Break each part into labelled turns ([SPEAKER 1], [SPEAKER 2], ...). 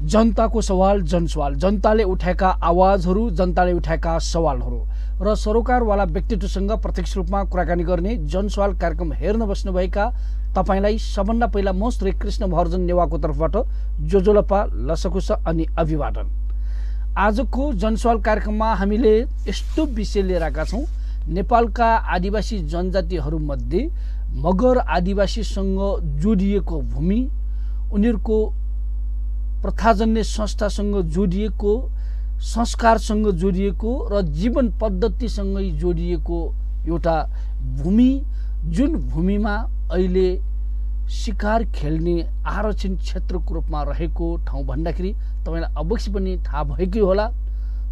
[SPEAKER 1] जनताको सवाल जनसवाल, जनताले उठाएका आवाजहरू, जनताले उठाएका सवालहरू र सरोकारवाला व्यक्तित्वसँग प्रत्यक्ष रूपमा कुराकानी गर्ने जनसवाल कार्यक्रम हेर्न बस्नुभएका तपाईलाई सबभन्दा पहिला म श्री कृष्ण भर्जन नेवाको तर्फबाट जोजोलपा लसकुस अनि अभिवादन। आजको जनसवाल कार्यक्रममा हामीले यस्तो विषय लिएर आएका छौँ, नेपालका आदिवासी जनजातिहरूमध्ये मगर आदिवासीसँग जोडिएको भूमि, उनीहरूको प्रथाजन्य संस्थासँग जोडिएको, संस्कारसँग जोडिएको र जीवन पद्धतिसँगै जोडिएको एउटा भूमि, जुन भूमिमा अहिले शिकार खेल्ने आरक्षण क्षेत्रको रूपमा रहेको ठाउँ भन्दाखेरि तपाईँलाई अवश्य पनि थाहा भएकै होला,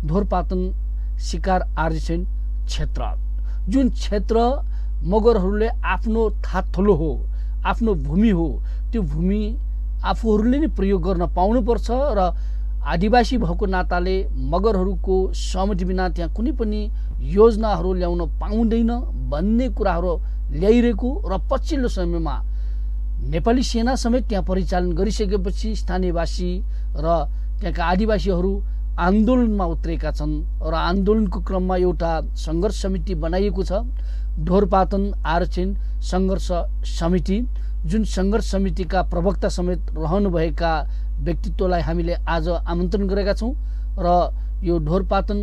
[SPEAKER 1] ढोरपातन शिकार आरक्षण क्षेत्र, जुन क्षेत्र मगरहरूले आफ्नो थाथलो हो, आफ्नो भूमि हो, त्यो भूमि आफूहरूले नै प्रयोग गर्न पाउनुपर्छ र आदिवासी भएको नाताले मगरहरूको सहमति बिना त्यहाँ कुनै पनि योजनाहरू ल्याउन पाउँदैन भन्ने कुराहरू ल्याइरहेको र पछिल्लो समयमा नेपाली सेना समेत त्यहाँ परिचालन गरिसकेपछि स्थानीयवासी र त्यहाँका आदिवासीहरू आन्दोलनमा उत्रेका छन् र आन्दोलनको क्रममा एउटा सङ्घर्ष समिति बनाइएको छ, ढोरपातन आरक्षण सङ्घर्ष समिति, जुन सङ्घर्ष समितिका प्रवक्ता समेत रहनुभएका व्यक्तित्वलाई हामीले आज आमन्त्रण गरेका छौँ र यो ढोरपातन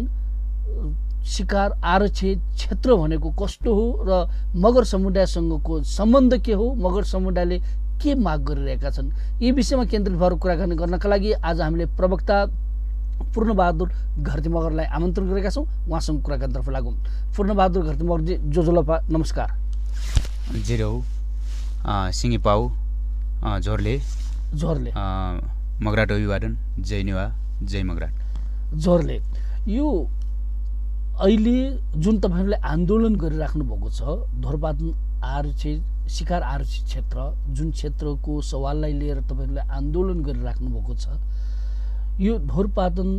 [SPEAKER 1] शिकार आरक्षित क्षेत्र भनेको कस्तो हो र मगर समुदायसँगको सम्बन्ध के हो, मगर समुदायले के माग गरिरहेका छन्, यी विषयमा केन्द्रित भएर कुराकानी गर्नका लागि आज हामीले प्रवक्ता पूर्णबहादुर घरती मगरलाई आमन्त्रण गरेका छौँ। उहाँसँग कुराकानीतर्फ लागौँ। पूर्णबहादुर घरती मगरजी, जोजोलपा नमस्कार।
[SPEAKER 2] जिरो सिङ्गिपाउ झोरले मगराट अभिवादन, जय नेवा, जय मगराट।
[SPEAKER 1] झोरले, यो अहिले जुन तपाईँहरूले आन्दोलन गरिराख्नु भएको छ, ढोरपातन आरक्षित शिकार आरक्षित क्षेत्र, जुन क्षेत्रको सवाललाई लिएर तपाईँहरूले आन्दोलन गरिराख्नु भएको छ, यो ढोरपातन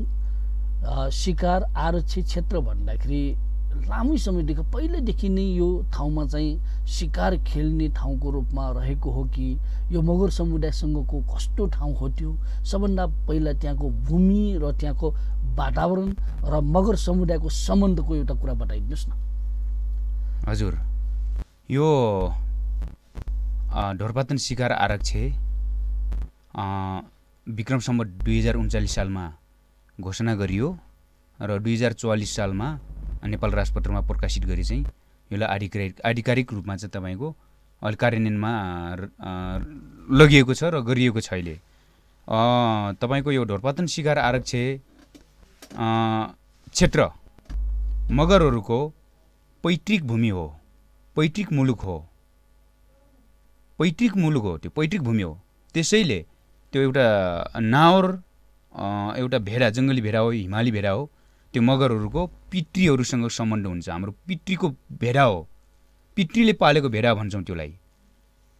[SPEAKER 1] शिकार आरक्षित क्षेत्र भन्दाखेरि लामै समयदेखि पहिलेदेखि नै यो ठाउँमा चाहिँ शिकार खेल्ने ठाउँको रूपमा रहेको हो कि यो मगर समुदायसँगको कस्तो ठाउँ हो, त्यो सबभन्दा पहिला त्यहाँको भूमि र त्यहाँको वातावरण र मगर समुदायको सम्बन्धको एउटा कुरा बताइदिनुहोस् न।
[SPEAKER 2] हजुर, यो ढोरपातन शिकार आरक्षे विक्रम सम्वत 2039 सालमा घोषणा गरियो र 2044 सालमा नेपाल राजपत्रमा प्रकाशित गरी चाहिँ यसलाई आधिकारिक रूपमा चाहिँ तपाईँको अहिले कार्यान्वयनमा लगिएको छ र गरिएको छ। अहिले तपाईँको यो ढोरपातन शिकार आरक्षे क्षेत्र मगरहरूको पैतृक भूमि हो, पैतृक मुलुक हो, त्यो पैतृक भूमि हो। त्यसैले त्यो एउटा नावर, एउटा भेडा, जङ्गली भेडा हो, हिमाली भेडा हो, त्यो मगरहरूको पितृहरूसँग सम्बन्ध हुन्छ। हाम्रो पितृको भेडा हो, पितृले पालेको भेडा भन्छौँ त्यसलाई।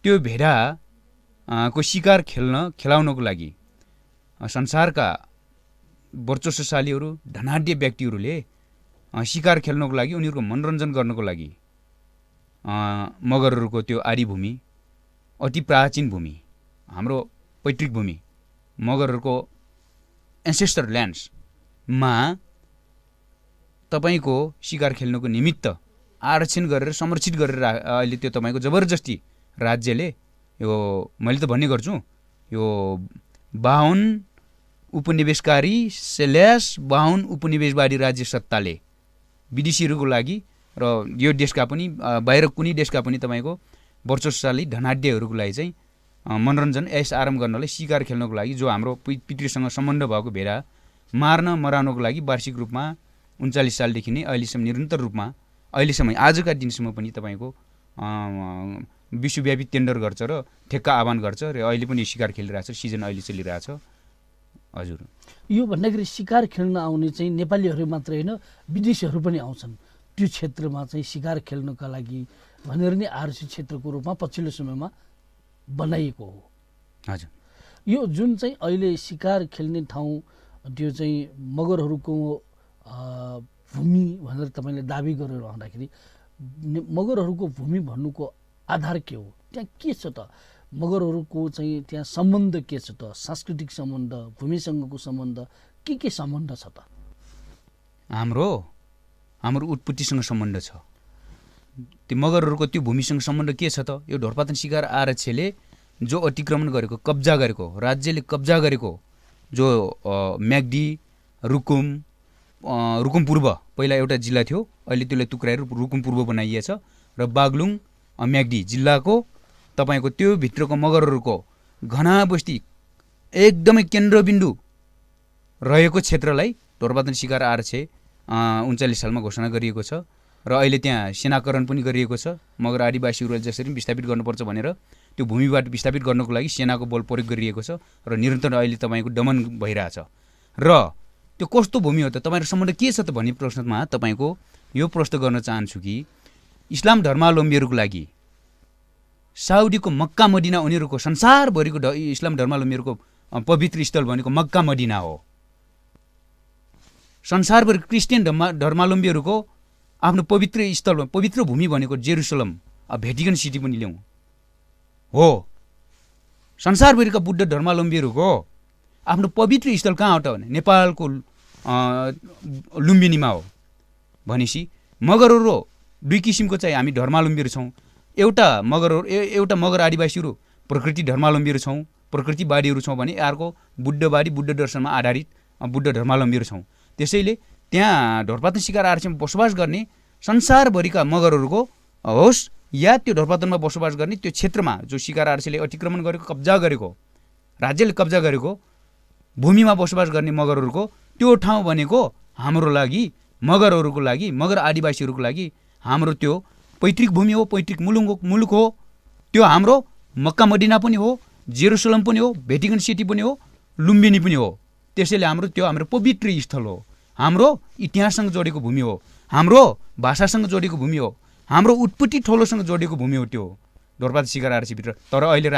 [SPEAKER 2] त्यो भेडा को शिकार खेलाउनको लागि संसारका वर्चस्वशालीहरू, धनाढ्य व्यक्तिहरूले शिकार खेल्नको लागि, उनीहरूको मनोरञ्जन गर्नको लागि मगरहरूको त्यो आदि भूमि, अति प्राचीन भूमि, हाम्रो पैतृक भूमि, मगरहरूको एन्सेस्टर ल्यान्ड्समा तपाईँको शिकार खेल्नुको निमित्त आरक्षण गरेर संरक्षित गरेर अहिले त्यो तपाईँको जबरजस्ती राज्यले, यो मैले त भन्ने गर्छु, यो 52 उपनिवेशकारी /52 उपनिवेशवादी राज्य सत्ताले विदेशीहरूको लागि र यो देशका पनि बाहिर कुनै देशका पनि तपाईँको वर्चस्वशाली धनाढ्यहरूको लागि चाहिँ मनोरञ्जन ऐस आराम गर्नलाई, शिकार खेल्नको लागि जो हाम्रो पितृसँग सम्बन्ध भएको भेडा मराउनको लागि वार्षिक रूपमा 39 सालदेखि नै अहिलेसम्म निरन्तर रूपमा, अहिलेसम्म आजका दिनसम्म पनि तपाईँको विश्वव्यापी टेन्डर गर्छ र ठेक्का आह्वान गर्छ र अहिले पनि शिकार खेलिरहेछ, सिजन अहिले चलिरहेछ। हजुर,
[SPEAKER 1] यो भन्दाखेरि शिकार खेल्न आउने चाहिँ नेपालीहरू मात्र होइन, विदेशीहरू पनि आउँछन् त्यो क्षेत्रमा चाहिँ शिकार खेल्नका लागि भनेर नै आरक्षित क्षेत्रको रूपमा पछिल्लो समयमा बनाइएको हो।
[SPEAKER 2] हजुर,
[SPEAKER 1] यो जुन चाहिँ अहिले शिकार खेल्ने ठाउँ, त्यो चाहिँ मगरहरूको भूमि भनेर तपाईँले दाबी गरेर रहँदाखेरि मगरहरूको भूमि भन्नुको आधार के हो, त्यहाँ के छ त? मगरहरूको चाहिँ त्यहाँ सम्बन्ध के छ त? सांस्कृतिक सम्बन्ध, भूमिसँगको सम्बन्ध, के सम्बन्ध छ त?
[SPEAKER 2] हाम्रो उत्पत्तिसँग सम्बन्ध छ। त्यो मगरहरूको त्यो भूमिसँग सम्बन्ध के छ त? यो ढोरपातन शिकार आरक्षले जो अतिक्रमण गरेको, कब्जा गरेको, राज्यले कब्जा गरेको, जो म्याग्दी, रुकुम पूर्व पहिला एउटा जिल्ला थियो, अहिले त्यसलाई टुक्राएर रुकुम पूर्व बनाइएको छ, र बागलुङ म्याग्दी जिल्लाको तपाईँको त्यो भित्रको मगरहरूको घना बस्ती एकदमै केन्द्रबिन्दु रहेको क्षेत्रलाई ढोरपातन शिकार आरक्षे 39 सालमा घोषणा गरिएको छ, र अहिले त्यहाँ सेनाकरण पनि गरिएको छ। मगर आदिवासीहरूलाई जसरी विस्थापित गर्नुपर्छ भनेर त्यो भूमिबाट विस्थापित गर्नको लागि सेनाको बल प्रयोग गरिएको छ, र निरन्तर अहिले तपाईँको दमन भइरहेछ। र त्यो कस्तो भूमि हो त, तपाईँको सम्बन्ध के छ त भन्ने प्रश्नमा तपाईँको यो प्रश्न गर्न चाहन्छु कि इस्लाम धर्मावलम्बीहरूको लागि साउदीको मक्का मदिना उनीहरूको संसारभरिको इस्लाम धर्मावलम्बीहरूको पवित्र स्थल भनेको मक्का मदिना हो। संसारभरि क्रिस्चियन धर्मावलम्बीहरूको आफ्नो पवित्र स्थल, पवित्र भूमि भनेको जेरुसलम, भेटिकन सिटी पनि ल्याउँ हो। संसारभरिका बुद्ध धर्मावलम्बीहरूको आफ्नो पवित्र स्थल कहाँ हो त भने नेपालको लुम्बिनीमा हो। भनेपछि मगरहरू दुई किसिमको चाहिँ हामी धर्मावलम्बीहरू छौँ। एउटा मगर आदिवासीहरू प्रकृति धर्मावलम्बीहरू छौँ, प्रकृतिवादीहरू छौँ भने अर्को बुद्धवादी, बुद्ध दर्शनमा आधारित बुद्ध धर्मावलम्बीहरू छौँ। त्यसैले त्यहाँ ढोरपातन शिकार आरक्षमा बसोबास गर्ने संसारभरिका मगरहरूको होस् या त्यो ढोरपातनमा बसोबास गर्ने त्यो क्षेत्रमा जो शिकार आरक्षले अतिक्रमण गरेको, कब्जा गरेको, राज्यले कब्जा गरेको भूमिमा बसोबास गर्ने मगरहरूको त्यो ठाउँ भनेको हाम्रो लागि, मगरहरूको लागि, मगर आदिवासीहरूको लागि हाम्रो त्यो पैतृक भूमि हो, पैतृक मुलुक हो। त्यो हाम्रो मक्का मदिना पनि हो, जेरुसलम पनि हो, भेटिकन सिटी पनि हो, लुम्बिनी पनि हो। त्यसैले हाम्रो पवित्र स्थल हो, हाम्रो इतिहाससँग जोडेको भूमि हो, हाम्रो भाषासँग जोडेको भूमि हो, हाम्रो उत्पत्ति ठोलोसँग जोडेको भूमि हो त्यो ढोरपातन शिकार आरक्षीभित्र। तर अहिले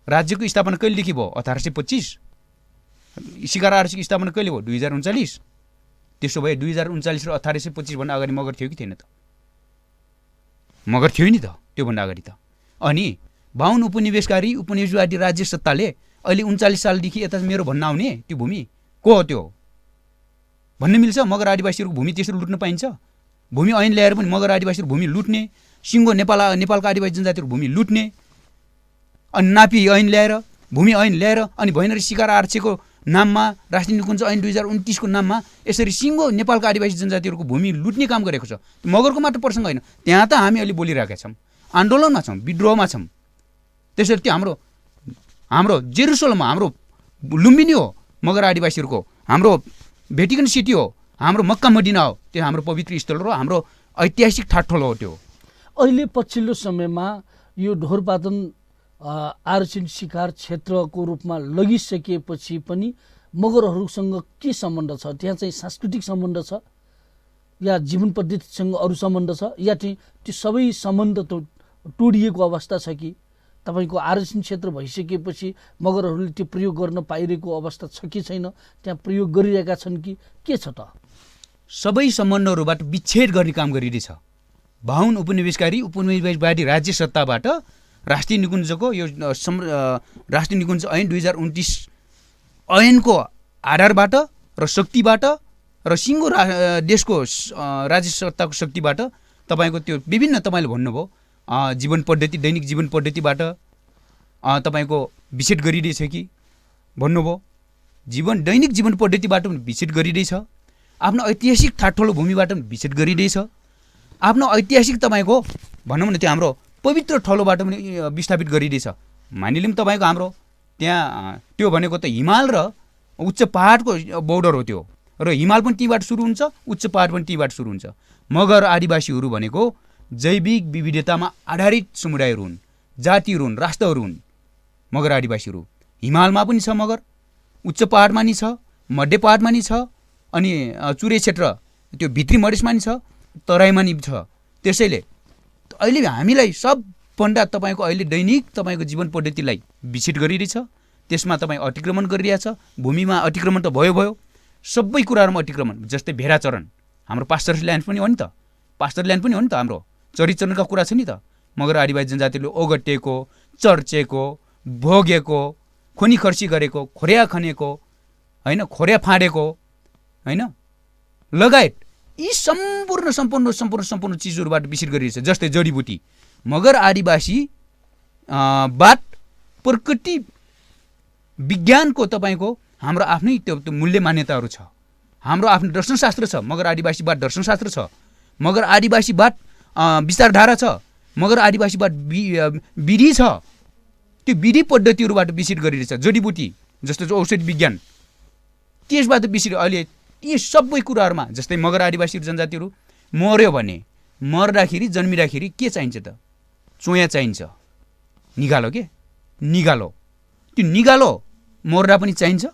[SPEAKER 2] राज्यको स्थापना कहिलेदेखि भयो? 1825। शिकार आरक्षीको स्थापना कहिले भयो? 2039। त्यसो भए 2039 र 1825 भन्दा अगाडि मगर थियो कि थिएन त? मगर थियो नि त त्योभन्दा अगाडि त। अनि 52 उपनिवेशवादी राज्य सत्ताले अहिले 39 सालदेखि यता मेरो भन्न आउने त्यो भूमि को हो त्यो भन्न मिल्छ? मगर आदिवासीहरूको भूमि त्यसरी लुट्न पाइन्छ? भूमि ऐन ल्याएर पनि मगर आदिवासीहरूको भूमि लुट्ने, सिङ्गो नेपालका आदिवासी जनजातिहरूको भूमि लुट्ने, अनि नापी ऐन ल्याएर, भूमि ऐन ल्याएर, अनि भैनरी शिकार आरक्षीको नाममा, राष्ट्रिय निकुञ्ज ऐन 2029 को नाममा यसरी सिङ्गो नेपालका आदिवासी जनजातिहरूको भूमि लुट्ने काम गरेको छ। मगरको मात्र प्रसङ्ग होइन, त्यहाँ त हामी अहिले बोलिरहेका छौँ, आन्दोलनमा छौँ, विद्रोहमा छौँ। त्यसरी त्यो हाम्रो जेरुसलम, हाम्रो लुम्बिनी हो मगर आदिवासीहरूको, हाम्रो भेटिकन सिटी हो, हाम्रो मक्का मदिना हो, त्यो हाम्रो पवित्र स्थल र हाम्रो ऐतिहासिक ठाठोलो हो त्यो।
[SPEAKER 1] अहिले पछिल्लो समयमा यो ढोरपातन आरक्षण शिकार क्षेत्रको रूपमा लगिसकेपछि पनि मगरहरूसँग के सम्बन्ध छ? त्यहाँ चाहिँ सांस्कृतिक सम्बन्ध छ या जीवन पद्धतिसँग अरू सम्बन्ध छ, या चाहिँ त्यो सबै सम्बन्ध तोडिएको अवस्था छ कि? तपाईँको आरक्षण क्षेत्र भइसकेपछि मगरहरूले त्यो प्रयोग गर्न पाइरहेको अवस्था छ कि छैन? त्यहाँ प्रयोग गरिरहेका छन् कि के छ त?
[SPEAKER 2] सबै सम्बन्धहरूबाट विच्छेद गर्ने काम गरिरहेछ। 52 उपनिवेशवादी राज्य सत्ताबाट राष्ट्रिय निकुञ्जको यो राष्ट्रिय निकुञ्ज ऐन 2029 ऐनको आधारबाट र शक्तिबाट र सिङ्गो देशको राज्य सत्ताको शक्तिबाट तपाईँको त्यो विभिन्न तपाईँले भन्नुभयो जीवन पद्धति, दैनिक जीवन पद्धतिबाट तपाईँको विच्छेद गरिरहेछ कि भन्नुभयो। दैनिक जीवन पद्धतिबाट पनि विच्छेद गरिरहेछ, आफ्नो ऐतिहासिक ठाठोलो भूमिबाट पनि विच्छेद गरिरहेछ, आफ्नो ऐतिहासिक तपाईँको भनौँ न त्यो हाम्रो पवित्र ठलोबाट पनि विस्थापित गरिरहेछ। मानिलिउँ तपाईँको हाम्रो त्यहाँ त्यो भनेको त हिमाल र उच्च पहाडको बोर्डर हो त्यो, र हिमाल पनि त्यहीँबाट सुरु हुन्छ, उच्च पहाड पनि त्यहीँबाट सुरु हुन्छ। मगर आदिवासीहरू भनेको जैविक विविधतामा आधारित समुदायहरू हुन्, जातिहरू हुन्, राष्ट्रहरू हुन्। मगर आदिवासीहरू हिमालमा पनि छ मगर, उच्च पहाडमा नि छ, मध्य पहाडमा नि छ, अनि चुरे क्षेत्र त्यो भित्री मधेसमा नि छ, तराईमा नि छ। त्यसैले अहिले हामीलाई सबभन्दा तपाईँको अहिले दैनिक तपाईँको जीवन पद्धतिलाई विच्छेद गरिरहेछ, त्यसमा तपाईँ अतिक्रमण गरिरहेछ। भूमिमा अतिक्रमण त भयो, सबै कुराहरूमा अतिक्रमण। जस्तै भेडाचरण हाम्रो पास्चर ल्यान्ड पनि हो नि त, पास्चर ल्यान्ड पनि हो नि त, हाम्रो चरिचरणका कुरा छ नि त। मगर आदिवासी जनजातिले ओगटेको, चर्चेको, भोगेको, खुनी खर्सी गरेको, खोर्या खनेको, होइन, खोर्या फाँडेको, होइन, लगायत यी सम्पूर्ण चिजहरूबाट विसिर गरिरहेछ। जस्तै जडीबुटी, मगर आदिवासी बाट प्रकृति विज्ञानको तपाईँको हाम्रो आफ्नै त्यो मूल्य मान्यताहरू छ, हाम्रो आफ्नो दर्शनशास्त्र छ। मगर आदिवासीबाट दर्शनशास्त्र छ, मगर आदिवासीबाट विचारधारा छ, मगर आदिवासीबाट विधि छ। त्यो विधि पद्धतिहरूबाट विसिर गरिरहेछ। जडीबुटी जस्तो जो औषधि विज्ञान, त्यसबाट विसिर अहिले यी सबै कुराहरूमा। जस्तै मगर आदिवासी जनजातिहरू मर्यो भने, मर्दाखेरि जन्मिँदाखेरि के चाहिन्छ त? चोया चाहिन्छ, निगालो के निगालो। त्यो निगालो मर्दा पनि चाहिन्छ।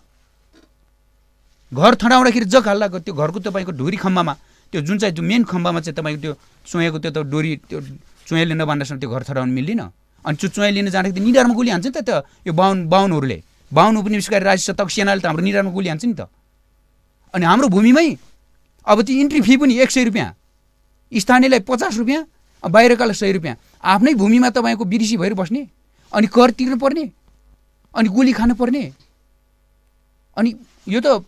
[SPEAKER 2] घर थडाउँदाखेरि जग हल्ला त्यो घरको तपाईँको ढुरी खम्बामा, त्यो जुन चाहिँ मेन खम्बामा चाहिँ तपाईँको त्यो चोयाको त्यो त डोरी, त्यो चोयाले नबान्दासम्म त्यो घर थडाउनु मिल्दैन। अनि त्यो चोया लिन जाँदाखेरि निधारमा गोली हान्छ नि त। त्यो यो बाहुनहरूले, बाहुन उपनिवेशकारी राज्य सत्ताको सेनाले त हाम्रो निधारमा गोली हान्छ नि त। अनि हाम्रो भूमिमै अब त्यो इन्ट्री फी पनि 100 रुपियाँ, स्थानीयलाई 50 रुपियाँ, बाहिरकालाई 100 रुपियाँ। आफ्नै भूमिमा तपाईँको विदेशी भएर बस्ने, अनि कर तिर्नु पर्ने, अनि गोली खानु पर्ने। अनि यो त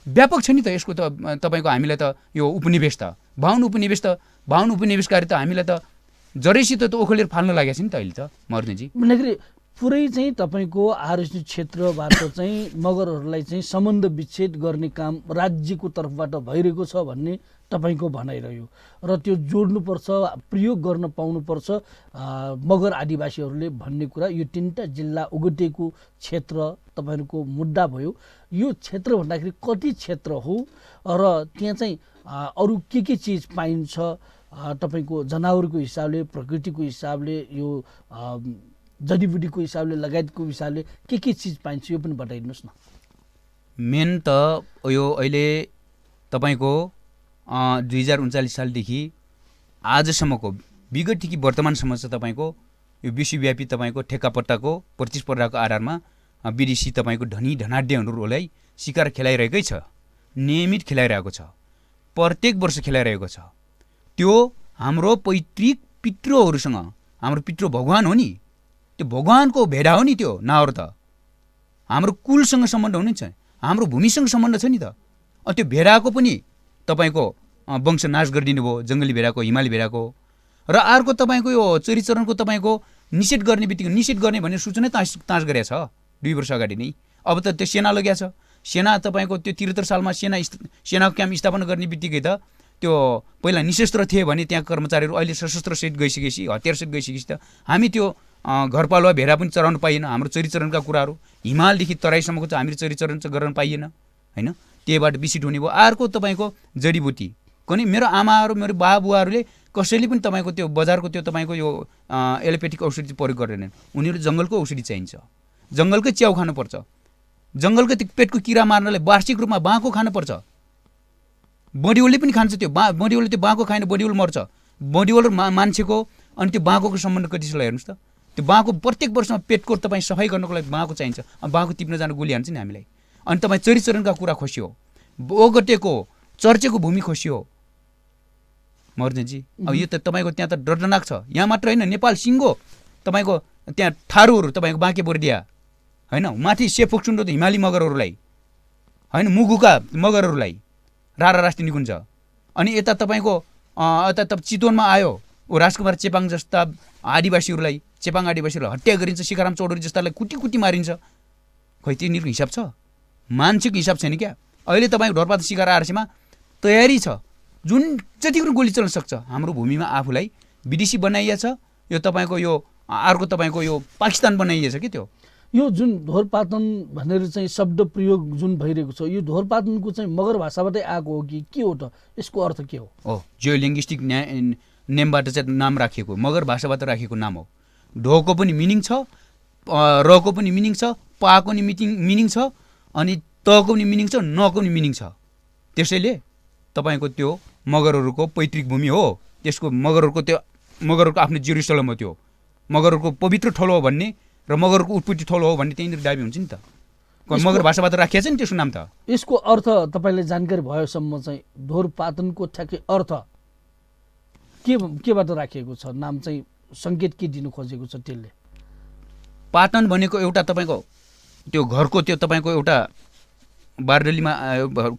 [SPEAKER 2] व्यापक छ नि त। यसको त तपाईँको हामीलाई त यो उपनिवेश त बाहुन उपनिवेशकारी त हामीलाई त जरैसित त ओखलेर फाल्न लागेको छ नि त अहिले त मर्नेजी।
[SPEAKER 1] भन्दाखेरि पुरै चाहिँ तपाईँको आरएसटी क्षेत्रबाट चाहिँ मगरहरूलाई चाहिँ सम्बन्ध विच्छेद गर्ने काम राज्यको तर्फबाट भइरहेको छ भन्ने तपाईँको भनाइरह्यो। र त्यो जोड्नुपर्छ, प्रयोग गर्न पाउनुपर्छ मगर आदिवासीहरूले भन्ने कुरा यो 3टा जिल्ला ओगटेको क्षेत्र तपाईँहरूको मुद्दा भयो। यो क्षेत्र भन्दाखेरि कति क्षेत्र हो र त्यहाँ चाहिँ अरू के चिज पाइन्छ तपाईँको जनावरको हिसाबले, प्रकृतिको हिसाबले, यो जडीबुटीको हिसाबले, लगायतको हिसाबले के चिज पाइन्छ यो पनि बताइदिनुहोस् न।
[SPEAKER 2] मेन त यो अहिले तपाईँको 2039 सालदेखि आजसम्मको विगतदेखि वर्तमानसम्म चाहिँ तपाईँको यो विश्वव्यापी तपाईँको ठेक्कापट्टाको प्रतिस्पर्धाको आधारमा विदेशी तपाईँको धनी धनाढ्यहरूलाई शिकार खेलाइरहेकै छ, नियमित खेलाइरहेको छ, प्रत्येक वर्ष खेलाइरहेको छ। त्यो हाम्रो पैतृक पितृहरूसँग, हाम्रो पितृ भगवान हो नि, त्यो भगवानको भेडा हो नि त्यो नावर त। हाम्रो कुलसँग सम्बन्ध हुने छ, हाम्रो भूमिसँग सम्बन्ध छ नि त। त्यो भेडाको पनि तपाईँको वंश नाश गरिदिनु भयो, जङ्गली भेडाको, हिमाली भेडाको। र अर्को तपाईँको यो चोरीचरणको तपाईँको निषेध गर्ने बित्तिकै, निषेध गर्ने भन्ने सूचना तास गरेको छ 2 वर्ष अगाडि नै। अब त त्यो सेना लगेको छ। सेना तपाईँको त्यो 73 सालमा सेनाको क्याम्प स्थापना गर्ने बित्तिकै त त्यो पहिला निशस्त्र थिए भने त्यहाँ कर्मचारीहरू अहिले सशस्त्रसहित गइसकेपछि, हतियारसहित गइसकेपछि त हामी त्यो घरपालुवा भेडा पनि चराउन पाइएन। हाम्रो चोरीचरणका कुराहरू हिमालदेखि तराईसम्मको चाहिँ हामीले चोरीचरण चाहिँ गर्न पाइएन, होइन। त्यहीबाट विसिट हुने भयो। अर्को तपाईँको जडीबुटी, कुनै मेरो आमाहरू, मेरो बाबुवाहरूले कसैले पनि तपाईँको त्यो बजारको त्यो तपाईँको यो एलोपेथिक औषधि प्रयोग गर्दैनन्। उनीहरू जङ्गलको औषधि चाहिन्छ, जङ्गलकै च्याउ खानुपर्छ, जङ्गलकै त्यो पेटको किरा मार्नलाई वार्षिक रूपमा बाँको खानुपर्छ। बडिवलले पनि खान्छ त्यो बडिवलले त्यो बाँको खाएन बडिवल मर्छ। बडिवल र मान्छेको अनि त्यो बाँको सम्बन्ध कति छ हेर्नुहोस् त। त्यो बाँको प्रत्येक वर्षमा पेटको तपाईँ सफाइ गर्नको लागि बाँको चाहिन्छ। बाँको टिप्न जान गोली हान्छ नि हामीलाई। अनि तपाईँ चोरीचरणका कुरा खोसियो, ओगटेको चर्चेको भूमि खोसियो मर्नेजी। अब यो त तपाईँको त्यहाँ त डरजनक छ। यहाँ मात्र होइन, नेपाल सिङ्गो तपाईँको त्यहाँ थारूहरू, तपाईँको बाँके बोर्दिया, होइन, माथि सेफोक्सुन्डो त हिमाली मगरहरूलाई, होइन, मुगुका मगरहरूलाई रारा राष्ट्रिय निकुञ्ज। अनि यता तपाईँको यता चितवनमा आयो राजकुमार चेपाङ जस्ता आदिवासीहरूलाई, चेपाङ आदिवासीहरूलाई हत्या गरिन्छ, शिखाराम चौधरी जस्तालाई कुटी मारिन्छ। खै तिनीहरूको हिसाब छ? मान्छेको हिसाब छैन क्या। अहिले तपाईँको ढोरपात शिकार आरसीमा तयारी छ, जुन जतिको गोली चल्न सक्छ। हाम्रो भूमिमा आफूलाई विदेशी बनाइएको छ। यो तपाईँको यो अर्को तपाईँको यो पाकिस्तान बनाइएको छ कि त्यो
[SPEAKER 1] यो जुन ढोरपातन भनेर चाहिँ शब्द प्रयोग जुन भइरहेको छ, यो ढोरपातनको चाहिँ मगर भाषाबाटै आएको हो कि के हो त? यसको अर्थ के हो?
[SPEAKER 2] जियो लिङ्ग्विस्टिक नेमबाट चाहिँ नाम राखिएको, मगर भाषाबाट राखिएको नाम हो। ढोको पनि मिनिङ छ, रको पनि मिनिङ छ, पाको पनि मिनिङ छ, अनि तको पनि मिनिङ छ, नको पनि मिनिङ छ। त्यसैले तपाईँको त्यो मगरहरूको पैतृक भूमि हो। त्यसको मगरहरूको आफ्नो जेरुसलम हो। त्यो मगरहरूको पवित्र ठलो हो भन्ने र मगरको उत्पत्ति ठलो हो भन्ने त्यहीँनिर दाबी हुन्छ नि त। मगर भाषाबाट राखिएको छ नि त्यसको नाम त।
[SPEAKER 1] यसको अर्थ तपाईँलाई जानकारी भएसम्म चाहिँ ढोरपातनको ठ्याक्कै अर्थ केबाट राखिएको छ? नाम चाहिँ सङ्केत के दिनु खोजेको छ त्यसले?
[SPEAKER 2] पाटन भनेको एउटा तपाईँको त्यो घरको त्यो तपाईँको एउटा बारडलीमा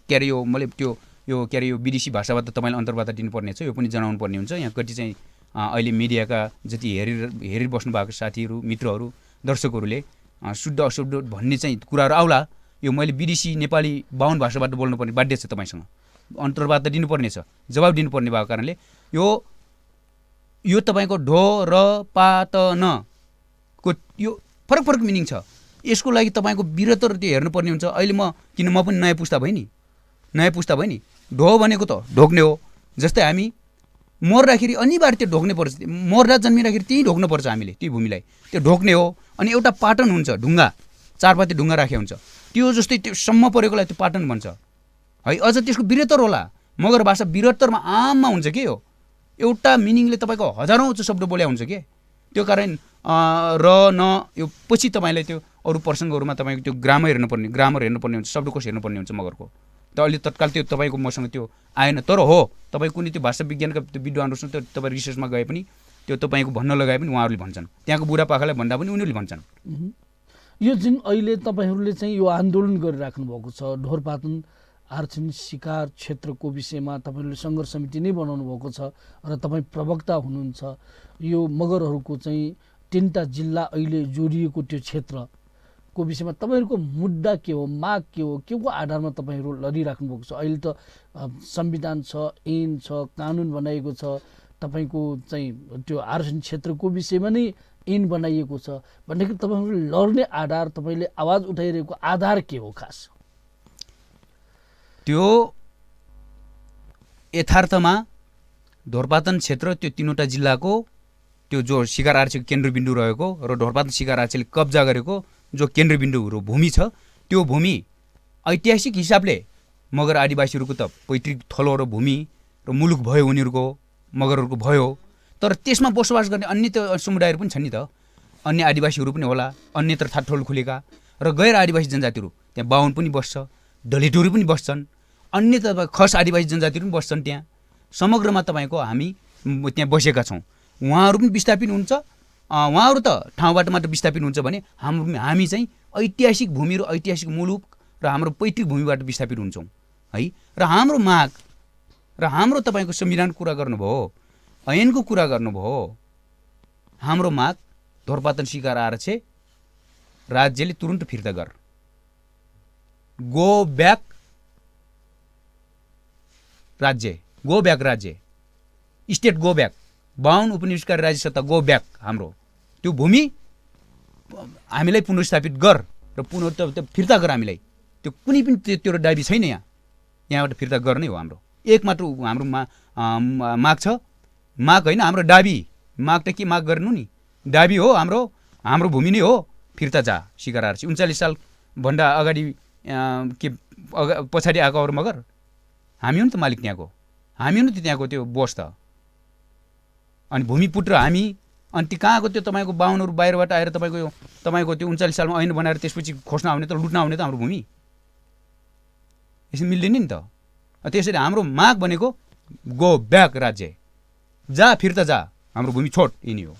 [SPEAKER 2] के अरे यो मैले त्यो यो के अरे यो विदेशी भाषाबाट तपाईँले अन्तर्वार्ता दिनुपर्ने छ, यो पनि जनाउनु पर्ने हुन्छ। यहाँ कति चाहिँ अहिले मिडियाका जति हेरिबस्नु भएको साथीहरू, मित्रहरू, दर्शकहरूले शुद्ध अशुद्ध भन्ने चाहिँ कुराहरू आउला। यो मैले विदेशी नेपाली बाहुन भाषाबाट बोल्नुपर्ने बाध्य छ, तपाईँसँग अन्तर्वार्ता दिनुपर्ने छ, जवाब दिनुपर्ने भएको कारणले यो तपाईँको ढो र पातनको यो फरक फरक मिनिङ छ। यसको लागि तपाईँको विरतर त्यो हेर्नुपर्ने हुन्छ। अहिले म पनि नयाँ पुस्ता भएँ नि, ढो भनेको त ढोक्ने हो। जस्तै हामी मर्दाखेरि अनिवार्य त्यो ढोक्नै पर्छ, मर्दा जन्मिँदाखेरि त्यहीँ ढोक्नुपर्छ हामीले, त्यो भूमिलाई त्यो ढोक्ने हो। अनि एउटा पाटन हुन्छ, ढुङ्गा, चारपाते ढुङ्गा राखेको हुन्छ, त्यो जस्तै त्यो सम्म परेकोलाई त्यो पाटन भन्छ है। अझ त्यसको विरतर होला, मगर भाषा विरतरमा आममा हुन्छ के हो, एउटा मिनिङले तपाईँको हजारौँ शब्द बोल्या हुन्छ के। त्यो कारण र न यो पछि तपाईँलाई त्यो अरू प्रसङ्गहरूमा तपाईँको त्यो ग्रामर हेर्नुपर्ने हुन्छ, शब्दकोश हेर्नुपर्ने हुन्छ मगरको। त अहिले तत्काल त्यो तपाईँको मसँग त्यो आएन। तर हो, तपाईँ कुनै त्यो भाषा विज्ञानका त्यो विद्वानहरूसँग त्यो तपाईँ रिसर्चमा गए पनि त्यो तपाईँको भन्न लगाए पनि उहाँहरूले भन्छन्, त्यहाँको बुढापाकालाई भन्दा पनि उनीहरूले भन्छन्।
[SPEAKER 1] यो जुन अहिले तपाईँहरूले चाहिँ यो आन्दोलन गरिराख्नु भएको छ, ढोरपातन आरक्षण शिकार क्षेत्रको विषयमा तपाईँहरूले सङ्घर्ष समिति नै बनाउनु भएको छ र तपाईँ प्रवक्ता हुनुहुन्छ। यो मगरहरूको चाहिँ 3टा जिल्ला अहिले जोडिएको त्यो क्षेत्रको विषयमा तपाईँहरूको मुद्दा के हो, माग के हो, के को आधारमा तपाईँहरू लडिराख्नु भएको छ? अहिले त संविधान छ, ऐन छ, कानुन बनाइएको छ, तपाईँको चाहिँ त्यो आरक्षण क्षेत्रको विषयमा नै ऐन बनाइएको छ भन्दाखेरि तपाईँहरू लड्ने आधार, तपाईँले आवाज उठाइरहेको आधार के हो खास?
[SPEAKER 2] त्यो यथार्थमा ढोरपातन क्षेत्र त्यो 3वटा जिल्लाको त्यो जो शिकार आरक्षण केन्द्रबिन्दु रहेको र ढोरपातन शिकार आरक्षणले कब्जा गरेको जो केन्द्रबिन्दुहरू भूमि छ, त्यो भूमि ऐतिहासिक हिसाबले मगर आदिवासीहरूको त पैतृक थलो र भूमि र मुलुक भयो, उनीहरूको मगरहरूको भयो। तर त्यसमा बसोबास गर्ने अन्य त्यो समुदायहरू पनि छन् नि त, अन्य आदिवासीहरू पनि होला, अन्यत्र थाटोल खुलेका र गैर आदिवासी जनजातिहरू, त्यहाँ बाहुन पनि बस्छ, दलितहरू पनि बस्छन्, अन्य तपाईँ खस आदिवासी जनजातिहरू पनि बस्छन्। त्यहाँ समग्रमा तपाईँको हामी त्यहाँ बसेका छौँ। उहाँहरू पनि विस्थापित हुन्छ, उहाँहरू त ठाउँबाट मात्र विस्थापित हुन्छ भने हामी चाहिँ ऐतिहासिक भूमि र ऐतिहासिक मुलुक र हाम्रो पैतृक भूमिबाट विस्थापित हुन्छौँ है। र हाम्रो माग र हाम्रो तपाईँको संविधानको कुरा गर्नुभयो, ऐनको कुरा गर्नुभयो, हाम्रो माग ढोरपातन शिकार आरक्षे राज्यले तुरुन्त फिर्ता गर, गो ब्याक राज्य स्टेट गो ब्याक, बाहुन उपनिवेशकारी राज्य सत्ता गो ब्याक, हाम्रो त्यो भूमि हामीलाई पुनर्स्थापित गर र फिर्ता गर हामीलाई। त्यो कुनै पनि त्यो दाबी छैन, यहाँबाट फिर्ता गर्ने हो हाम्रो एक मात्र हाम्रो माग छ। माग होइन, हाम्रो दाबी। माग त के माग गर्नु नि, दाबी हो हाम्रो भूमि नै हो, फिर्ता जा शिकार आरक्षी। 39 साल भन्दा अगाडि पछाडि आएको अरू मगर हामी हो नि त मालिक त्यहाँको, हामी हो नि त त्यहाँको त्यो बोस त। अनि भूमिपुत्र हामी, अनि त्यो कहाँको त्यो तपाईँको बाहुनहरू बाहिरबाट आएर तपाईँको त्यो 39 सालमा ऐन बनाएर त्यसपछि खोज्न आउने त लुट्न आउने त हाम्रो भूमि, यसरी मिल्दैन नि त। त्यसरी हाम्रो माग भनेको गो ब्याक राज्य, जा फिर्ता जा, हाम्रो भूमि छोड, यिनी हो।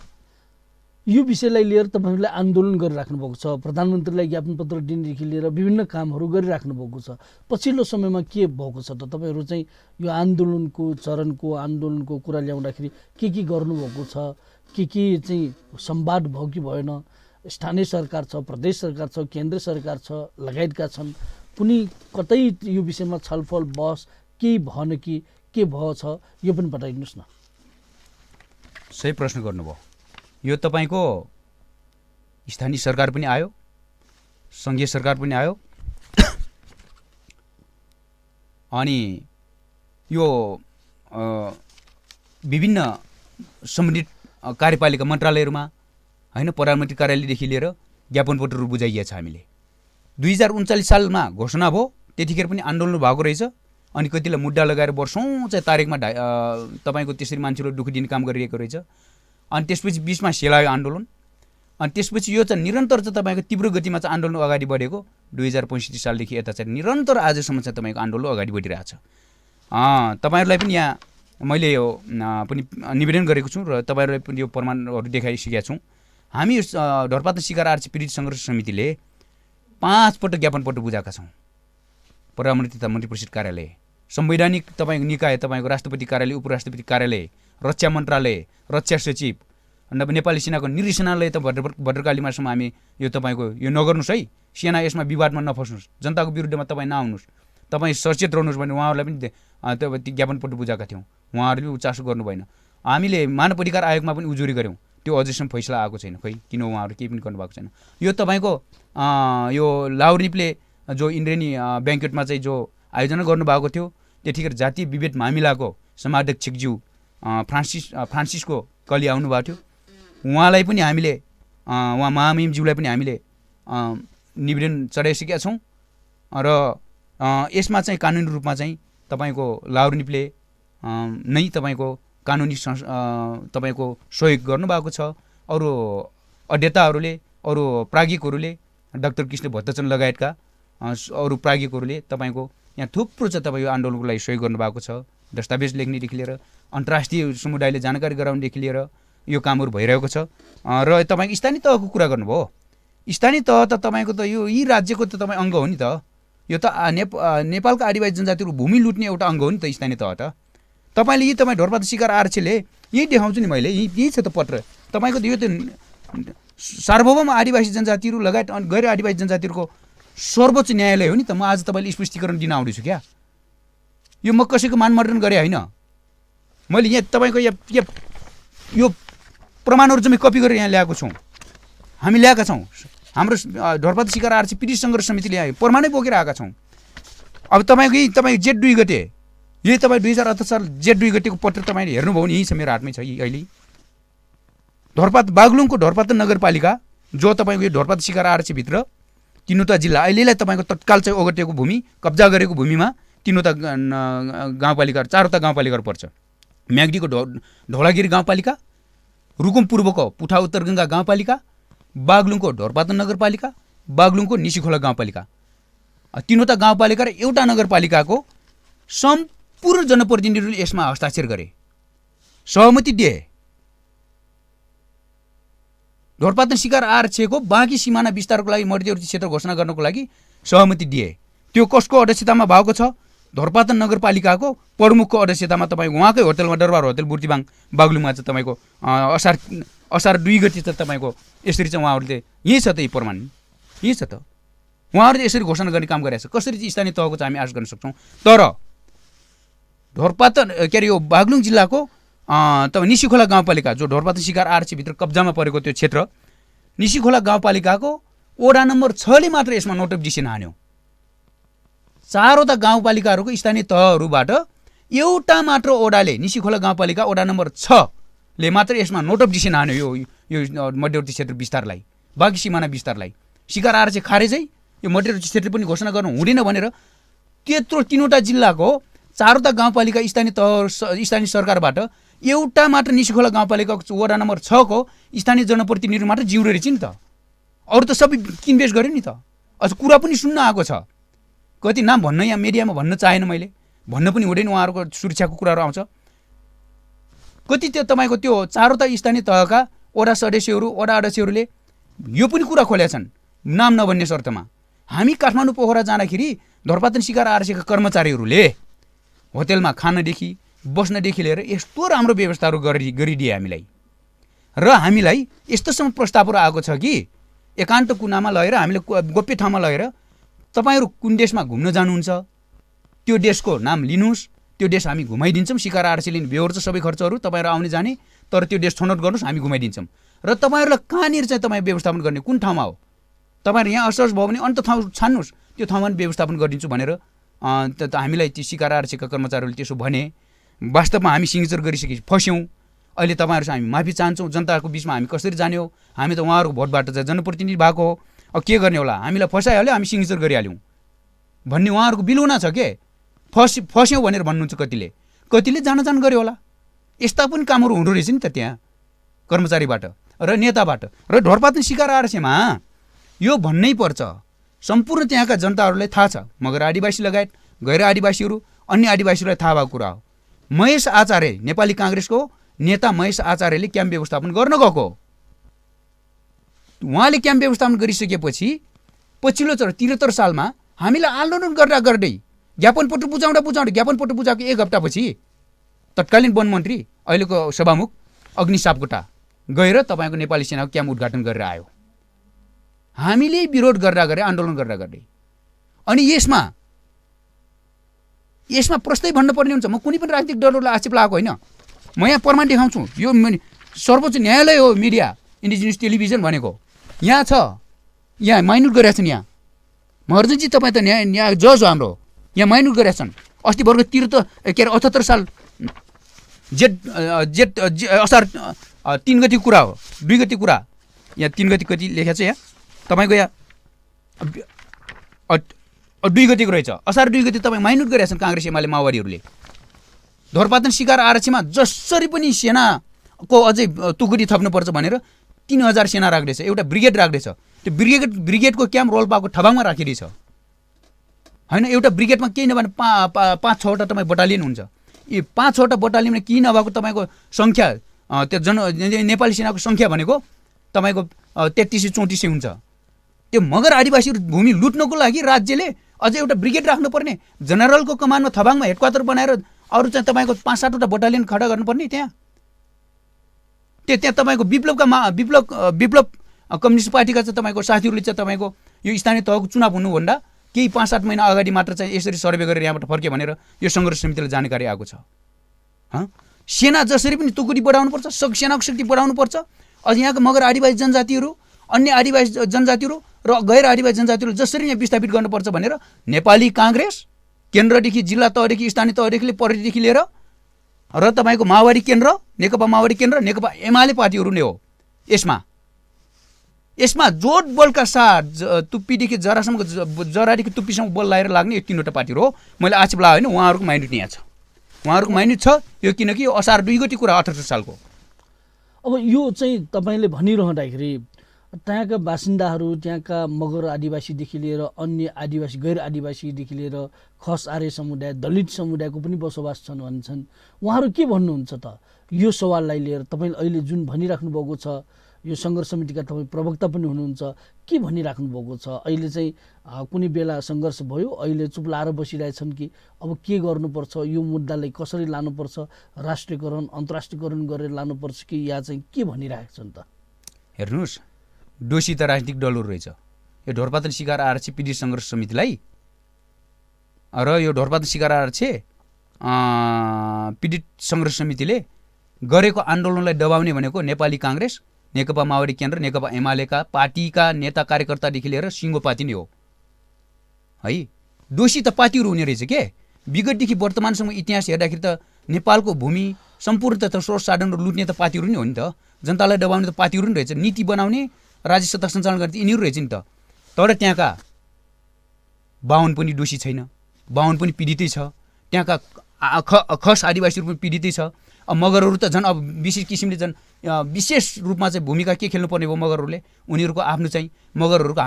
[SPEAKER 1] यो विषयलाई लिएर तपाईँहरूले आन्दोलन गरिराख्नु भएको छ, प्रधानमन्त्रीलाई ज्ञापन पत्र दिनेदेखि लिएर विभिन्न कामहरू गरिराख्नु भएको छ। पछिल्लो समयमा के भएको छ त? तपाईँहरू चाहिँ यो आन्दोलनको कुरा ल्याउँदाखेरि के गर्नुभएको छ, के चाहिँ संवाद भयो कि भएन? स्थानीय सरकार छ, प्रदेश सरकार छ, केन्द्र सरकार छ, लगायतका छन्, कुनै कतै यो विषयमा छलफल बहस केही भएन कि के भयो छ, यो पनि बताइदिनुहोस् न।
[SPEAKER 2] सही प्रश्न गर्नुभयो। यो तपाईँको स्थानीय सरकार पनि आयो, सङ्घीय सरकार पनि आयो, अनि यो विभिन्न सम्बन्धित कार्यपालिका मन्त्रालयहरूमा होइन, प्रधानमन्त्री कार्यालयदेखि लिएर ज्ञापन पत्रहरू बुझाइएको छ। हामीले 2039 सालमा घोषणा भयो, त्यतिखेर पनि आन्दोलन भएको रहेछ। अनि कतिलाई मुद्दा लगाएर वर्षौँ चाहिँ तारिकमा तपाईँको त्यसरी मान्छेहरू दुःख दिने काम गरिरहेको रहेछ। अनि त्यसपछि बिचमा सेलायो आन्दोलन, अनि त्यसपछि यो चाहिँ निरन्तर चाहिँ तपाईँको तीव्र गतिमा चाहिँ आन्दोलन अगाडि बढेको 2065 सालदेखि यता चाहिँ निरन्तर आजसम्म चाहिँ तपाईँको आन्दोलन अगाडि बढिरहेछ। तपाईँहरूलाई पनि यहाँ मैले यो पनि निवेदन गरेको छु र तपाईँहरूलाई पनि यो प्रमाणहरू देखाइसकेका छौँ। हामी ढोरपात शिकार आरक्षी पीडित सङ्घर्ष समितिले 5 पटक ज्ञापन पत्र बुझाएका छौँ। प्रधानमन्त्री तथा मन्त्री परिषद कार्यालय, संवैधानिक तपाईँको निकाय, तपाईँको राष्ट्रपति कार्यालय, उपराष्ट्रपति कार्यालय, रक्षा मन्त्रालय, रक्षा सचिव, नेपाली सेनाको निर्देशनालय त भद्रकालीमासम्म हामी यो तपाईँको यो नगर्नुहोस् है, सेना यसमा विवादमा नफस्नुहोस्, जनताको विरुद्धमा तपाईँ नआउनुहोस्, तपाईँ सचेत रहनुहोस् भने उहाँहरूलाई पनि त्यो ज्ञापन पत्र बुझाएका थियौँ। उहाँहरूले पनि चासो गर्नु भएन। हामीले मानव अधिकार आयोगमा पनि उजुरी गऱ्यौँ, त्यो अझैसम्म फैसला आएको छैन। खै किन उहाँहरू केही पनि गर्नुभएको छैन। यो तपाईँको यो लाउरीले जो इन्द्रेणी ब्याङ्केटमा चाहिँ जो आयोजना गर्नुभएको थियो, त्यतिखेर जातीय विभेद मामिलाको समाध्यक्षज्यू फ्रान्सिसको कली आउनुभएको थियो। उहाँलाई पनि हामीले उहाँ महामहिमज्यूलाई पनि हामीले निवेदन चढाइसकेका छौँ र यसमा चाहिँ कानुनी रूपमा चाहिँ तपाईँको लाउरीले नै तपाईँको कानुनी तपाईँको सहयोग गर्नुभएको छ। अरू अध्येताहरूले, अरू प्राज्ञिकहरूले, डाक्टर कृष्ण भट्टाचार्य लगायतका अरू प्राज्ञिकहरूले तपाईँको यहाँ थुप्रो छ तपाईँ यो आन्दोलनको लागि सहयोग गर्नुभएको छ। दस्तावेज लेख्नेदेखि लिएर अन्तर्राष्ट्रिय समुदायले जानकारी गराउनेदेखि लिएर यो कामहरू भइरहेको छ। र तपाईँको स्थानीय तहको कुरा गर्नुभयो। स्थानीय तह त तपाईँको त यो यी राज्यको त तपाईँ अङ्ग हो नि त। यो त नेपालको आदिवासी जनजातिको भूमि लुट्ने एउटा अङ्ग हो नि त स्थानीय तह त। तपाईँले यी तपाईँ ढोरपात शिकार आरक्षीले यही देखाउँछु नि मैले, यही छ त पत्र तपाईँको। यो त सार्वभौम आदिवासी जनजातिहरू लगायत गैर आदिवासी जनजातिहरूको सर्वोच्च न्यायालय हो नि त। म आज तपाईँले स्पष्टीकरण दिन आउँदैछु क्या। यो म कसैको मानमर्दन गरेँ होइन। मैले यहाँ तपाईँको यो प्रमाणहरू चाहिँ कपी गरेर यहाँ ल्याएको छौँ, हामी ल्याएका छौँ। हाम्रो ढोरपात शिकार आरक्षी पीडित सङ्घर्ष समितिले प्रमाणै बोकेर आएका छौँ। अब तपाईँको जेठ 2 गते, यही तपाईँ 2018 साल जेठ 2 गतेको पत्र तपाईँले हेर्नुभयो भने यही छ, मेरो हातमै छ अहिले। बागलुङको ढोरपात नगरपालिका जो तपाईँको यो ढोरपात शिकार आरक्षीभित्र तिनवटा जिल्ला अहिलेलाई तपाईँको तत्काल चाहिँ ओगटेको भूमि, कब्जा गरेको भूमिमा तिनवटा गाउँपालिका, 4वटा गाउँपालिकाहरू पर्छ। म्याग्दीको ढोलागिरी गाउँपालिका, रुकुम पूर्वको पुठा उत्तरगङ्गा गाउँपालिका, बागलुङको ढोरपात नगरपालिका, बागलुङको निसीखोला गाउँपालिका। तिनवटा गाउँपालिका र एउटा नगरपालिकाको सम्पूर्ण जनप्रतिनिधिहरूले यसमा हस्ताक्षर गरे, सहमति दिए। ढोरपात शिकार आरक्षीको बाँकी सिमाना विस्तारको लागि मध्यवर्ती क्षेत्र घोषणा गर्नको लागि सहमति दिए। त्यो कसको अध्यक्षतामा भएको छ? ढोरपात नगरपालिकाको प्रमुखको अध्यक्षतामा तपाईँ उहाँकै होटलमा, दरबार होटल बुर्तिबाङ बागलुङमा चाहिँ तपाईँको असार 2 गते त तपाईँको यसरी चाहिँ उहाँहरूले यही छ त, यही प्रमाण यही छ त। उहाँहरूले यसरी घोषणा गर्ने काम गरिरहेको छ। कसरी चाहिँ स्थानीय तहको चाहिँ हामी आश गर्न सक्छौँ? तर ढोरपात के अरे यो बागलुङ जिल्लाको तपाईँ निसीखोला गाउँपालिका जो ढोरपात शिकार आरक्षीभित्र कब्जामा परेको त्यो क्षेत्र, निसीखोला गाउँपालिकाको वडा नम्बर 6 ले मात्र यसमा नोट अफ डिसिसन हान्यो। 4वटा गाउँपालिकाहरूको स्थानीय तहहरूबाट एउटा मात्र वडाले, निसीखोला गाउँपालिका वडा नम्बर 6 ले मात्र यसमा नोट अफ डिसिसन हान्यो यो मध्यवर्ती क्षेत्र विस्तारलाई, बाँकी सिमाना विस्तारलाई। शिकार आरक्षी खारेजै यो मध्यवर्ती क्षेत्र पनि घोषणा गर्नु हुँदैन भनेर त्यत्रो 3वटा जिल्लाको 4वटा गाउँपालिका स्थानीय सरकारबाट एउटा मात्र निसीखोला गाउँपालिकाको वडा नम्बर 6 को स्थानीय जनप्रतिनिधि मात्र जिउरे रहेछ नि त। अरू त सबै किनबेच गर्यो नि त। अझ कुरा पनि सुन्न आएको छ, कति नाम भन्न यहाँ मिडियामा भन्न चाहेन मैले, भन्न पनि हुँदैन, उहाँहरूको सुरक्षाको कुराहरू आउँछ। कति त्यो तपाईँको त्यो 4वटा स्थानीय तहका वडा सदस्यहरू, वडा अध्यक्षहरूले यो पनि कुरा खोलेका छन् नाम नभन्ने शर्तमा। हामी काठमाडौँ पोखरा जाँदाखेरि ढोरपात शिकार आरक्षीका कर्मचारीहरूले होटेलमा खानदेखि बस्नदेखि लिएर यस्तो राम्रो व्यवस्थाहरू गरिदिए हामीलाई। र हामीलाई यस्तोसम्म प्रस्तावहरू आएको छ कि एकान्त कुनामा लगेर हामीले गोप्य ठाउँमा लगेर तपाईँहरू कुन देशमा घुम्न जानुहुन्छ त्यो देशको नाम लिनुहोस्, त्यो देश हामी घुमाइदिन्छौँ। शिकार आरक्षीले बेहोर्छ सबै खर्चहरू, तपाईँहरू आउने जाने, तर त्यो देश छनौट गर्नुहोस्, हामी घुमाइदिन्छौँ। र तपाईँहरूलाई कहाँनिर चाहिँ तपाईँ व्यवस्थापन गर्ने, कुन ठाउँमा हो, तपाईँहरू यहाँ असहज भयो भने अन्त ठाउँ छान्नुहोस्, त्यो ठाउँमा पनि व्यवस्थापन गरिदिन्छु भनेर हामीलाई ती शिकार आरक्षीका कर्मचारीहरूले त्यसो भने। वास्तवमा हामी सिग्नेचर गरिसकेपछि फस्यौँ। अहिले तपाईँहरूसँग हामी माफी चाहन्छौँ। जनताको बिचमा हामी कसरी जाने हो, हामी त उहाँहरूको भोटबाट चाहिँ जनप्रतिनिधि भएको हो, अब के गर्ने होला, हामीलाई फसाइहाल्यो, हामी सिग्नेचर गरिहाल्यौँ भन्ने उहाँहरूको बिलुना छ के। फस्यौँ भनेर भन्नुहुन्छ कतिले जान गऱ्यो होला। यस्ता पनि कामहरू हुँदो रहेछ नि त त्यहाँ कर्मचारीबाट र नेताबाट। र ढोरपात शिकार आरक्षीमा यो भन्नै पर्छ, सम्पूर्ण त्यहाँका जनताहरूलाई थाहा छ, मगर आदिवासी लगायत गैर आदिवासीहरू, अन्य आदिवासीहरूलाई थाहा भएको कुरा हो। महेश आचार्य, नेपाली काङ्ग्रेसको नेता महेश आचार्यले क्याम्प व्यवस्थापन गर्न गएको हो। उहाँले क्याम्प व्यवस्थापन गरिसकेपछि पछिल्लो 73 सालमा हामीलाई आन्दोलन गर्दा गर्दै ज्ञापनपत्र बुझाउँदा ज्ञापनपत्र बुझाएको 1 हप्तापछि तत्कालीन वन मन्त्री अहिलेको सभामुख अग्नि सापकोटा गएर तपाईँको नेपाली सेनाको क्याम्प उद्घाटन गरेर आयो। हामीले विरोध गर्दा गर्दै आन्दोलन गर्दा गर्दै। अनि यसमा प्रस्तै भन्नुपर्ने हुन्छ। म कुनै पनि राजनीतिक दलहरूलाई आक्षेप लगाएको होइन। म यहाँ प्रमाण देखाउँछु। यो सर्वोच्च न्यायालय हो मिडिया, इन्डिजिनियस टेलिभिजन भनेको यहाँ छ, यहाँ माइन्युट गरेका छन्। यहाँ महर्जनजी तपाईँ त न्याय जज हो हाम्रो, यहाँ माइन्युट गरेका छन्। अस्ति भर्खर 78 साल असार 3 गतिको कुरा हो, 2 गतिको कुरा। यहाँ 3 गति कति लेखेको छ, यहाँ तपाईँको यहाँ 2 गतिको रहेछ। असार 2 गति तपाईँ माइन्युट गरेका छन् काङ्ग्रेस एमाले माओवादीहरूले। धोरपातन शिकार आरक्षीमा जसरी पनि सेनाको अझै तुकुडी थप्नुपर्छ भनेर 3000 सेना राख्दैछ, एउटा ब्रिगेड राख्दैछ। त्यो ब्रिगेडको क्याम्प रोल्पाको ठबाङमा राखिरहेछ होइन। एउटा ब्रिगेडमा केही नभने 5-6वटा तपाईँ बटालियन हुन्छ। यी 5-6वटा बटालियनमा केही नभएको तपाईँको सङ्ख्या, त्यो नेपाली सेनाको सङ्ख्या भनेको तपाईँको 3300-3400 हुन्छ। त्यो मगर आदिवासीहरू भूमि लुट्नको लागि राज्यले अझै एउटा ब्रिगेड राख्नुपर्ने, जनरलको कमानमा थबाङमा हेडक्वार्टर बनाएर अरू चाहिँ तपाईँको 5-7वटा बटालियन खडा गर्नुपर्ने। त्यहाँ तपाईँको विप्लव कम्युनिस्ट पार्टीका चाहिँ तपाईँको साथीहरूले चाहिँ तपाईँको यो स्थानीय तहको चुनाव हुनुभन्दा केही 5-7 महिना अगाडि मात्र चाहिँ यसरी सर्वे गरेर यहाँबाट फर्के भनेर यो सङ्घर्ष समितिलाई जानकारी आएको छ। सेना जसरी पनि तुकुडी बढाउनुपर्छ, सेनाको शक्ति बढाउनुपर्छ। अझ यहाँको मगर आदिवासी जनजातिहरू, अन्य आदिवासी जनजातिहरू र गैर आदिवासी जनजातिहरू जसरी यहाँ विस्थापित गर्नुपर्छ भनेर नेपाली काङ्ग्रेस केन्द्रदेखि जिल्ला तहदेखि स्थानीय तहदेखि प्रहरीदेखि लिएर र तपाईँको माओवादी केन्द्र, नेकपा माओवादी केन्द्र, नेकपा एमाले पार्टीहरू नै हो। यसमा जोड बलका साथ तुप्पीदेखि जरासम्मको जरादेखि तुप्पीसम्म बल लगाएर लाग्ने यो 3वटा पार्टीहरू हो। मैले आक्षेप लगाएँ होइन, उहाँहरूको माइन्युट यहाँ छ, उहाँहरूको माइन्युट छ यो, किनकि यो असार 2 गति कुरा 78 सालको।
[SPEAKER 1] अब यो चाहिँ तपाईँले भनिरहँदाखेरि त्यहाँका बासिन्दाहरू, त्यहाँका मगर आदिवासीदेखि लिएर अन्य आदिवासी गैर आदिवासीदेखि लिएर खस आर्य समुदाय, दलित समुदायको पनि बसोबास छन् भन्छन्। उहाँहरू के भन्नुहुन्छ त यो सवाललाई लिएर? तपाईँले अहिले जुन भनिराख्नु भएको छ, यो सङ्घर्ष समितिका तपाईँ प्रवक्ता पनि हुनुहुन्छ, के भनिराख्नु भएको छ? अहिले चाहिँ कुनै बेला सङ्घर्ष भयो, अहिले चुप लाएर बसिरहेछन् कि अब के गर्नुपर्छ, यो मुद्दालाई कसरी लानुपर्छ, राष्ट्रियकरण अन्तर्राष्ट्रियकरण गरेर लानुपर्छ कि या चाहिँ के भनिरहेका छन् त?
[SPEAKER 2] हेर्नुहोस्, दोषी त राजनीतिक दलहरू रहेछ। यो ढोरपातन शिकार आरक्षी पीडित सङ्घर्ष समितिलाई र यो ढोरपातन शिकार आरक्षी पीडित सङ्घर्ष समितिले गरेको आन्दोलनलाई दबाउने भनेको नेपाली काङ्ग्रेस, नेकपा माओवादी केन्द्र, नेकपा एमालेका पार्टीका नेता कार्यकर्तादेखि लिएर सिङ्गो पार्टी नै हो है। दोषी त पार्टीहरू हुने रहेछ के। विगतदेखि वर्तमानसम्म इतिहास हेर्दाखेरि त नेपालको भूमि सम्पूर्ण त स्रोत साधनहरू लुट्ने त पार्टीहरू नै हो नि त। जनतालाई दबाउने त पार्टीहरू नै रहेछ। नीति बनाउने, राज्य सत्ता सञ्चालन गर्ने यिनीहरू रहेछ नि त। तर त्यहाँका बाहुन पनि दोषी छैन, बाहुन पनि पीडितै छ। त्यहाँका खस आदिवासीहरू पनि पीडितै छ। अब मगरहरू त झन् अब विशेष किसिमले झन् विशेष रूपमा चाहिँ भूमिका के खेल्नुपर्ने भयो मगरहरूले। उनीहरूको आफ्नो चाहिँ मगरहरूको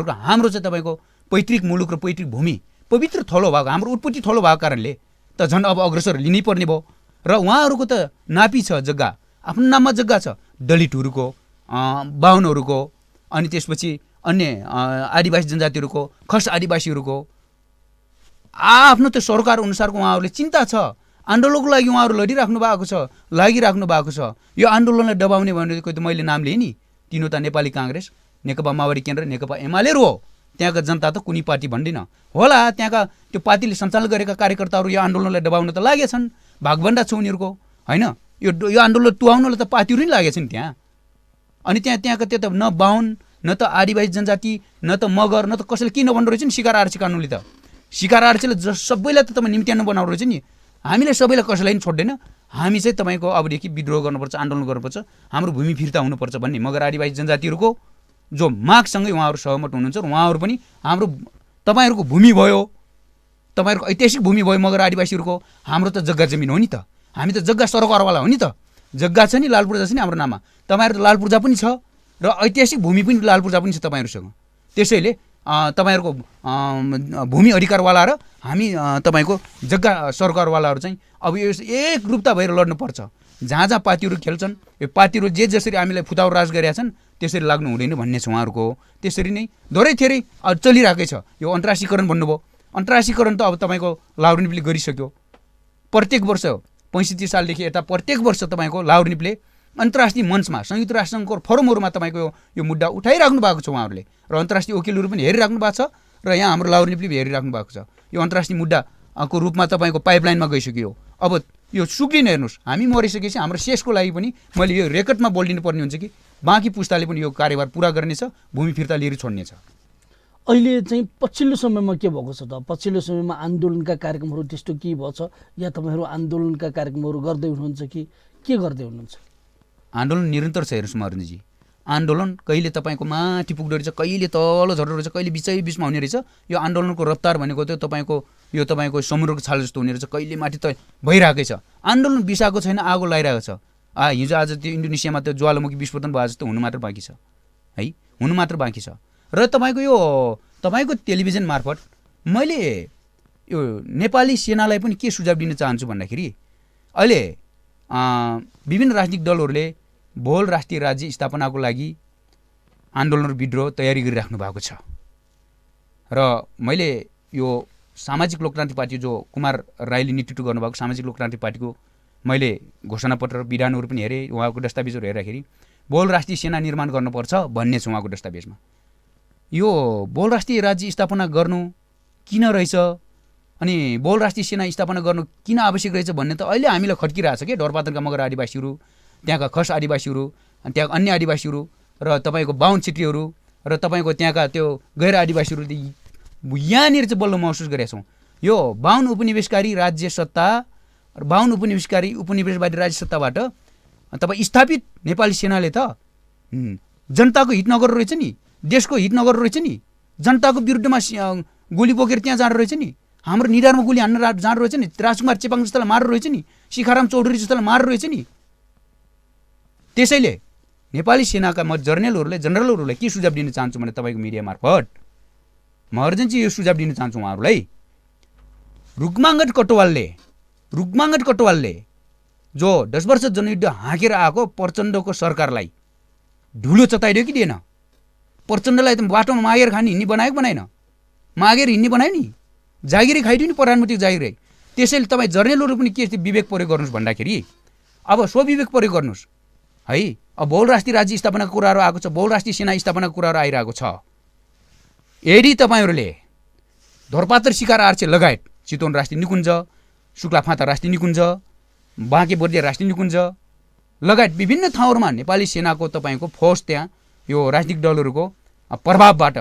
[SPEAKER 2] हाम्रो चाहिँ तपाईँको पैतृक मुलुक र पैतृक भूमि पवित्र थलो भएको, हाम्रो उत्पत्ति थलो भएको कारणले त झन् अब अग्रसर लिनै पर्ने भयो। र उहाँहरूको त नापी छ, जग्गा आफ्नो नाममा जग्गा छ, दलितहरूको, बाहुनहरूको, अनि त्यसपछि अन्य आदिवासी जनजातिहरूको, खस आदिवासीहरूको आफ्नो त सरकार अनुसारको उहाँहरूले चिन्ता छ। आन्दोलनको लागि उहाँहरू लडिराख्नु भएको छ, लागिराख्नु भएको छ। यो आन्दोलनलाई दबाउने भनेको त मैले नाम लिएँ नि, 3वटा नेपाली काङ्ग्रेस, नेकपा माओवादी केन्द्र, नेकपा एमालेहरू हो। त्यहाँका जनता त कुनै पार्टी भन्दिनँ होला। त्यहाँका त्यो पार्टीले सञ्चालन गरेका कार्यकर्ताहरू यो आन्दोलनलाई दबाउन त लागेछन्, भागभण्डा छ उनीहरूको होइन। यो आन्दोलन तुहाउनलाई त पार्टीहरू नै लागेछन् त्यहाँ। अनि त्यहाँका त्यो त न बाहुन, न त आदिवासी जनजाति, न त मगर, न त कसैले के नभन्नु रहेछ नि शिकार आरक्षी कानुनले त। शिकार आरक्षीले सबैलाई त तपाईँ निम्त्याउनु बनाउनु रहेछ नि। हामीले सबैलाई कसैलाई पनि छोड्दैन। हामी चाहिँ तपाईँको अबदेखि विद्रोह गर्नुपर्छ, आन्दोलन गर्नुपर्छ, हाम्रो भूमि फिर्ता हुनुपर्छ भन्ने मगर आदिवासी जनजातिहरूको जो मागसँगै उहाँहरू सहमत हुनुहुन्छ। र उहाँहरू पनि हाम्रो तपाईँहरूको भूमि भयो, तपाईँहरूको ऐतिहासिक भूमि भयो मगर आदिवासीहरूको, हाम्रो त जग्गा जमिन हो नि त। हामी त जग्गा सरकारवाला हो नि त। जग्गा छ नि, लाल पूर्जा छ नि हाम्रो नाममा। तपाईँहरू त लाल पूर्जा पनि छ र ऐतिहासिक भूमि पनि लाल पूर्जा पनि छ तपाईँहरूसँग। त्यसैले तपाईँहरूको भूमि अधिकारवाला र हामी तपाईँको जग्गा सरकारवालाहरू चाहिँ अब यो एकरूपता भएर लड्नुपर्छ। जहाँ जहाँ पार्टीहरू खेल्छन् यो पार्टीहरू जे जसरी हामीलाई फुताउ राज गरेका छन् त्यसरी लाग्नु हुँदैन भन्ने छ उहाँहरूको। त्यसरी नै धेरै थेरै चलिरहेकै छ। यो अन्तर्राष्ट्रियकरण भन्नुभयो, अन्तर्राष्ट्रियकरण त अब तपाईँको लाउरेनिपले गरिसक्यो। प्रत्येक वर्ष 65 सालदेखि यता प्रत्येक वर्ष तपाईँको लाउरेनिपले अन्तर्राष्ट्रिय मञ्चमा संयुक्त राष्ट्रसङ्घको फोरमहरूमा तपाईँको यो मुद्दा उठाइराख्नु भएको छ उहाँहरूले, र अन्तर्राष्ट्रिय वकिलहरू पनि हेरिराख्नु भएको छ, र यहाँ हाम्रो लाउरेनिपले पनि हेरिराख्नु भएको छ। यो अन्तर्राष्ट्रिय मुद्दाको रूपमा तपाईँको पाइपलाइनमा गइसक्यो। अब यो सुक्लिन हेर्नुहोस्, हामी मरिसकेपछि हाम्रो शेषको लागि पनि मैले यो रेकर्डमा बोलिदिनु पर्ने हुन्छ कि बाँकी पुस्ताले पनि यो कार्यभार पुरा गर्नेछ, भूमि फिर्ता लिएर छोड्नेछ।
[SPEAKER 1] अहिले चाहिँ पछिल्लो समयमा के भएको छ त? पछिल्लो समयमा आन्दोलनका कार्यक्रमहरू त्यस्तो के भएछ, या तपाईँहरू आन्दोलनका कार्यक्रमहरू गर्दै हुनुहुन्छ कि के गर्दै हुनुहुन्छ?
[SPEAKER 2] आन्दोलन निरन्तर छ। हेर्नुहोस् महर्जनजी, आन्दोलन कहिले तपाईँको माथि पुग्दो रहेछ, कहिले तल झर्दो रहेछ, कहिले बिचमा हुने रहेछ। यो आन्दोलनको रफ्तार भनेको त तपाईँको समुद्रको छाल जस्तो हुने रहेछ, कहिले माथि त भइरहेकै छ। आन्दोलन बिसाएको छैन, आगो लगाइरहेको छ। हिजो आज त्यो इन्डोनेसियामा त्यो ज्वालामुखी विस्फोटन भयो जस्तो हुनु मात्र बाँकी छ है, हुनु मात्र बाँकी छ। र तपाईँको टेलिभिजन मार्फत मैले यो नेपाली सेनालाई पनि के सुझाव दिन चाहन्छु भन्दाखेरि, अहिले विभिन्न राजनीतिक दलहरूले बहुल राष्ट्रिय राज्य स्थापनाको लागि आन्दोलन र विद्रोह तयारी गरिराख्नु भएको छ। र मैले यो सामाजिक लोकतान्त्रिक पार्टी जो कुमार राईले नेतृत्व गर्नुभएको सामाजिक लोकतान्त्रिक पार्टीको मैले घोषणापत्र विधानहरू पनि हेरेँ, उहाँको दस्तावेजहरू हेर्दाखेरि बहुल राष्ट्रिय सेना निर्माण गर्नुपर्छ भन्ने छ उहाँको दस्तावेजमा। यो बहुल राष्ट्रिय राज्य स्थापना गर्नु किन रहेछ, अनि बहुल राष्ट्रिय सेना स्थापना गर्नु किन आवश्यक रहेछ भन्ने त अहिले हामीलाई खड्किरहेछ के। ढोरपातनका मगर आदिवासीहरू, त्यहाँका खस आदिवासीहरू, अनि त्यहाँका अन्य आदिवासीहरू, र तपाईँको बाहुन क्षेत्रीहरू, र तपाईँको त्यहाँका त्यो गैर आदिवासीहरू यहाँनिर चाहिँ बल्ल महसुस गरेका छौँ। यो बाहुन उपनिवेशकारी राज्य सत्ता, बाहुन उपनिवेशवादी राज्य सत्ताबाट तपाईँ स्थापित नेपाली सेनाले त जनताको हित नगरेर रहेछ नि, देशको हित नगरेर रहेछ नि, जनताको विरुद्धमा गोली बोकेर त्यहाँ जाँदो रहेछ नि, हाम्रो निधारमा गोली हान्न जाँदो रहेछ नि, राजकुमार चेपाङ जस्तालाई मार्दो रहेछ नि, शिखाराम चौधरी जस्तालाई मार्दो रहेछ नि। त्यसैले नेपाली सेनाका म जनरलहरूलाई के सुझाव दिन चाहन्छु भने तपाईँको मिडिया मार्फत महर्जनजी यो सुझाव दिन चाहन्छु उहाँहरूलाई, रुक्माङ्गद कटवालले जो 10 वर्ष जनयुद्ध हाँकेर आएको प्रचण्डको सरकारलाई धुलो चताइदियो कि दिएन? प्रचण्डलाई त बाटोमा मागेर खाने हिँड्ने बनायो कि बनाएन? मागेर हिँड्ने बनायो नि, जागिरै खाइदियो नि प्रधानमन्त्रीको जागिरै। त्यसैले तपाईँ जर्नेलहरू पनि के विवेक प्रयोग गर्नुहोस् भन्दाखेरि, अब स्वविवेक प्रयोग गर्नुहोस् है। अब बहुल राष्ट्रिय राज्य स्थापनाको कुराहरू आएको छ, बहुल राष्ट्रिय सेना स्थापनाको कुराहरू आइरहेको छ। यदि तपाईँहरूले ढोरपातर शिकार आर्चे लगायत चितवन राष्ट्रिय निकुञ्ज, शुक्लाफाँता राष्ट्रिय निकुञ्ज, बाँके बोर्दिया राष्ट्रिय निकुञ्ज लगायत विभिन्न ठाउँहरूमा नेपाली सेनाको तपाईँको फोर्स त्यहाँ यो राजनीतिक दलहरूको प्रभावबाट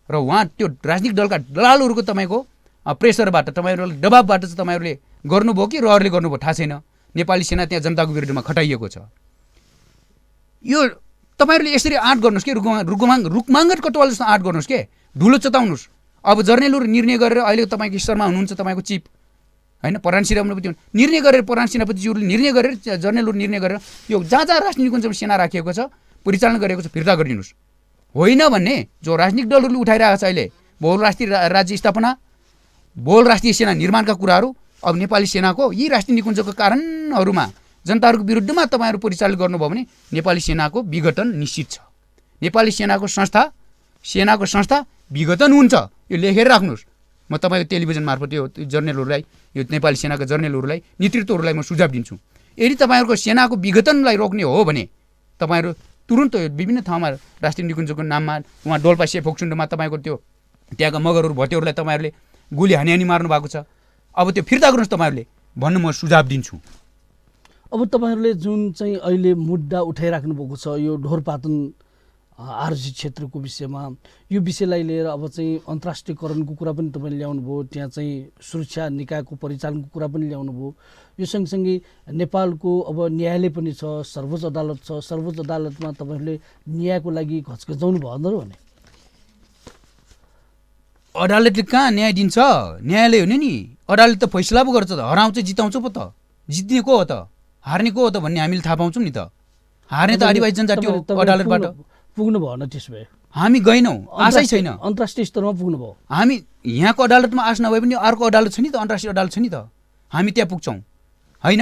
[SPEAKER 2] र उहाँ त्यो राजनीतिक दलका दलालहरूको तपाईँको प्रेसरबाट तपाईँहरूले दबावबाट चाहिँ तपाईँहरूले गर्नुभयो कि रहरले गर्नुभयो थाहा छैन। नेपाली सेना त्यहाँ जनताको विरुद्धमा खटाइएको छ। यो तपाईँहरूले यसरी आँट गर्नुहोस् के, रुक्माङ्गद कटवाल जस्तो आँट गर्नुहोस् के, धुलो चताउनुहोस्। अब जर्नेलहरू निर्णय गरेर अहिले तपाईँको स्तरमा हुनुहुन्छ तपाईँको चिफ होइन, प्रधान सेनापति निर्णय गरेर, प्रधान सेनापतिज्यूले निर्णय गरेर, जर्नेलहरू निर्णय गरेर यो जहाँ जहाँ राजनीतिक कुञ्जमा सेना राखिएको छ, परिचालन गरेको छ, फिर्ता गरिदिनुहोस्। होइन भन्ने जो राजनीतिक दलहरूले उठाइरहेको छ अहिले बहुल राष्ट्रिय राज्य स्थापना, बहुल राष्ट्रिय सेना निर्माणका कुराहरू, अब नेपाली सेनाको यी राष्ट्रिय निकुञ्जको कारणहरूमा जनताहरूको विरुद्धमा तपाईँहरू परिचालन गर्नुभयो भने नेपाली सेनाको विघटन निश्चित छ। नेपाली सेनाको संस्था विघटन हुन्छ। यो लेखेर राख्नुहोस्। म तपाईँको टेलिभिजन मार्फत यो जर्नेलहरूलाई, यो नेपाली सेनाका जर्नेलहरूलाई, नेतृत्वहरूलाई म सुझाव दिन्छु, यदि तपाईँहरूको सेनाको विघटनलाई रोक्ने हो भने तपाईँहरू तुरुन्त विभिन्न ठाउँमा राष्ट्रिय निकुञ्जको नाममा उहाँ डोल्पा सेफोक्सुन्डोमा तपाईँको त्यो त्यहाँका मगरहरू भटेहरूलाई तपाईँहरूले गोली हानी मार्नु भएको छ। अब त्यो फिर्ता गर्नुहोस् तपाईँहरूले भन्नु म सुझाव दिन्छु।
[SPEAKER 1] अब तपाईँहरूले जुन चाहिँ अहिले मुद्दा उठाइराख्नु भएको छ यो ढोरपातन आरजी क्षेत्रको विषयमा, यो विषयलाई लिएर अब चाहिँ अन्तर्राष्ट्रियकरणको कुरा पनि तपाईँले ल्याउनुभयो, त्यहाँ चाहिँ सुरक्षा निकायको परिचालनको कुरा पनि ल्याउनुभयो। यो सँगसँगै नेपालको अब न्यायालय पनि छ, सर्वोच्च अदालत छ, सर्वोच्च अदालतमा तपाईँहरूले न्यायको लागि घचघचाउनु भएन भने?
[SPEAKER 2] अदालतले कहाँ न्याय दिन्छ? न्यायालय हो नि, अदालत त फैसला पो गर्छ त, हराउँछ जिताउँछ पो त, जित्ने को हो त, हार्ने को हो त भन्ने हामीले थाहा पाउँछौँ नि त। हार्ने त आदिवासी जनजाति हो अदालतबाट।
[SPEAKER 1] पुग्नु भएन त्यसो भए?
[SPEAKER 2] हामी गएनौँ, आशै छैन।
[SPEAKER 1] अन्तर्राष्ट्रिय स्तरमा पुग्नु भयो?
[SPEAKER 2] हामी यहाँको अदालतमा आश नभए पनि अर्को अदालत छ नि त, अन्तर्राष्ट्रिय अदालत छ नि त, हामी त्यहाँ पुग्छौँ होइन।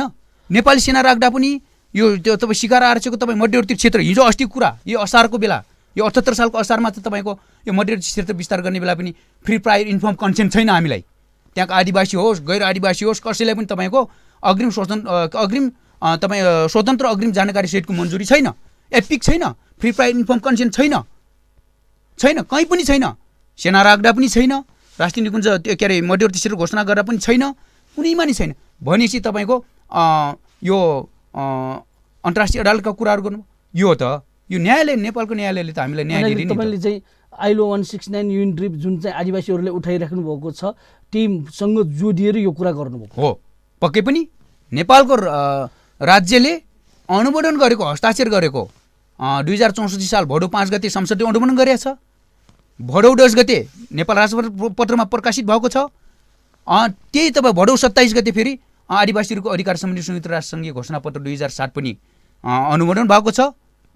[SPEAKER 2] नेपाली सेना राख्दा पनि यो त्यो तपाईँ शिकार आरक्षको तपाईँ मध्यवर्ती क्षेत्र हिजो अस्ति कुरा यो असारको बेला यो 78 सालको असारमा चाहिँ तपाईँको यो मध्यवर्ती क्षेत्र विस्तार गर्ने बेला पनि फ्री प्रायर इन्फर्म कन्सेन्ट छैन हामीलाई। त्यहाँको आदिवासी होस् गैर आदिवासी होस् कसैलाई पनि तपाईँको स्वतन्त्र अग्रिम जानकारी सहितको मन्जुरी छैन, एपिक छैन, फ्री प्रायर इन्फर्म कन्सेन्ट छैन, कहीँ पनि छैन। सेना राख्दा पनि छैन, राष्ट्रिय निकुञ्ज त्यो के अरे मध्यवर्ती क्षेत्र घोषणा गर्दा पनि छैन, कुनैमा नि छैन। भनेपछि तपाईँको यो अन्तर्राष्ट्रिय अदालतका कुराहरू गर्नु यो न्यायालय नेपालको न्यायालयले त हामीलाई न्याय दिँदैन।
[SPEAKER 1] तपाईँले चाहिँ आइलो 169 युनिट ट्रिप जुन चाहिँ आदिवासीहरूले उठाइराख्नु भएको छ टिमसँग जोडिएर यो कुरा गर्नुभएको
[SPEAKER 2] हो। पक्कै पनि नेपालको राज्यले अनुमोदन गरेको हस्ताक्षर गरेको 2064 साल भदौ 5 गते संसदले अनुमोदन गरेको छ, भदौ 10 गते नेपाल राजपत्रमा प्रकाशित भएको छ। त्यही तपाईँ भदौ 27 गते फेरि आदिवासीहरूको अधिकार सम्बन्धी संयुक्त राष्ट्रसङ्घीय घोषणापत्र 2007 पनि अनुमोदन भएको छ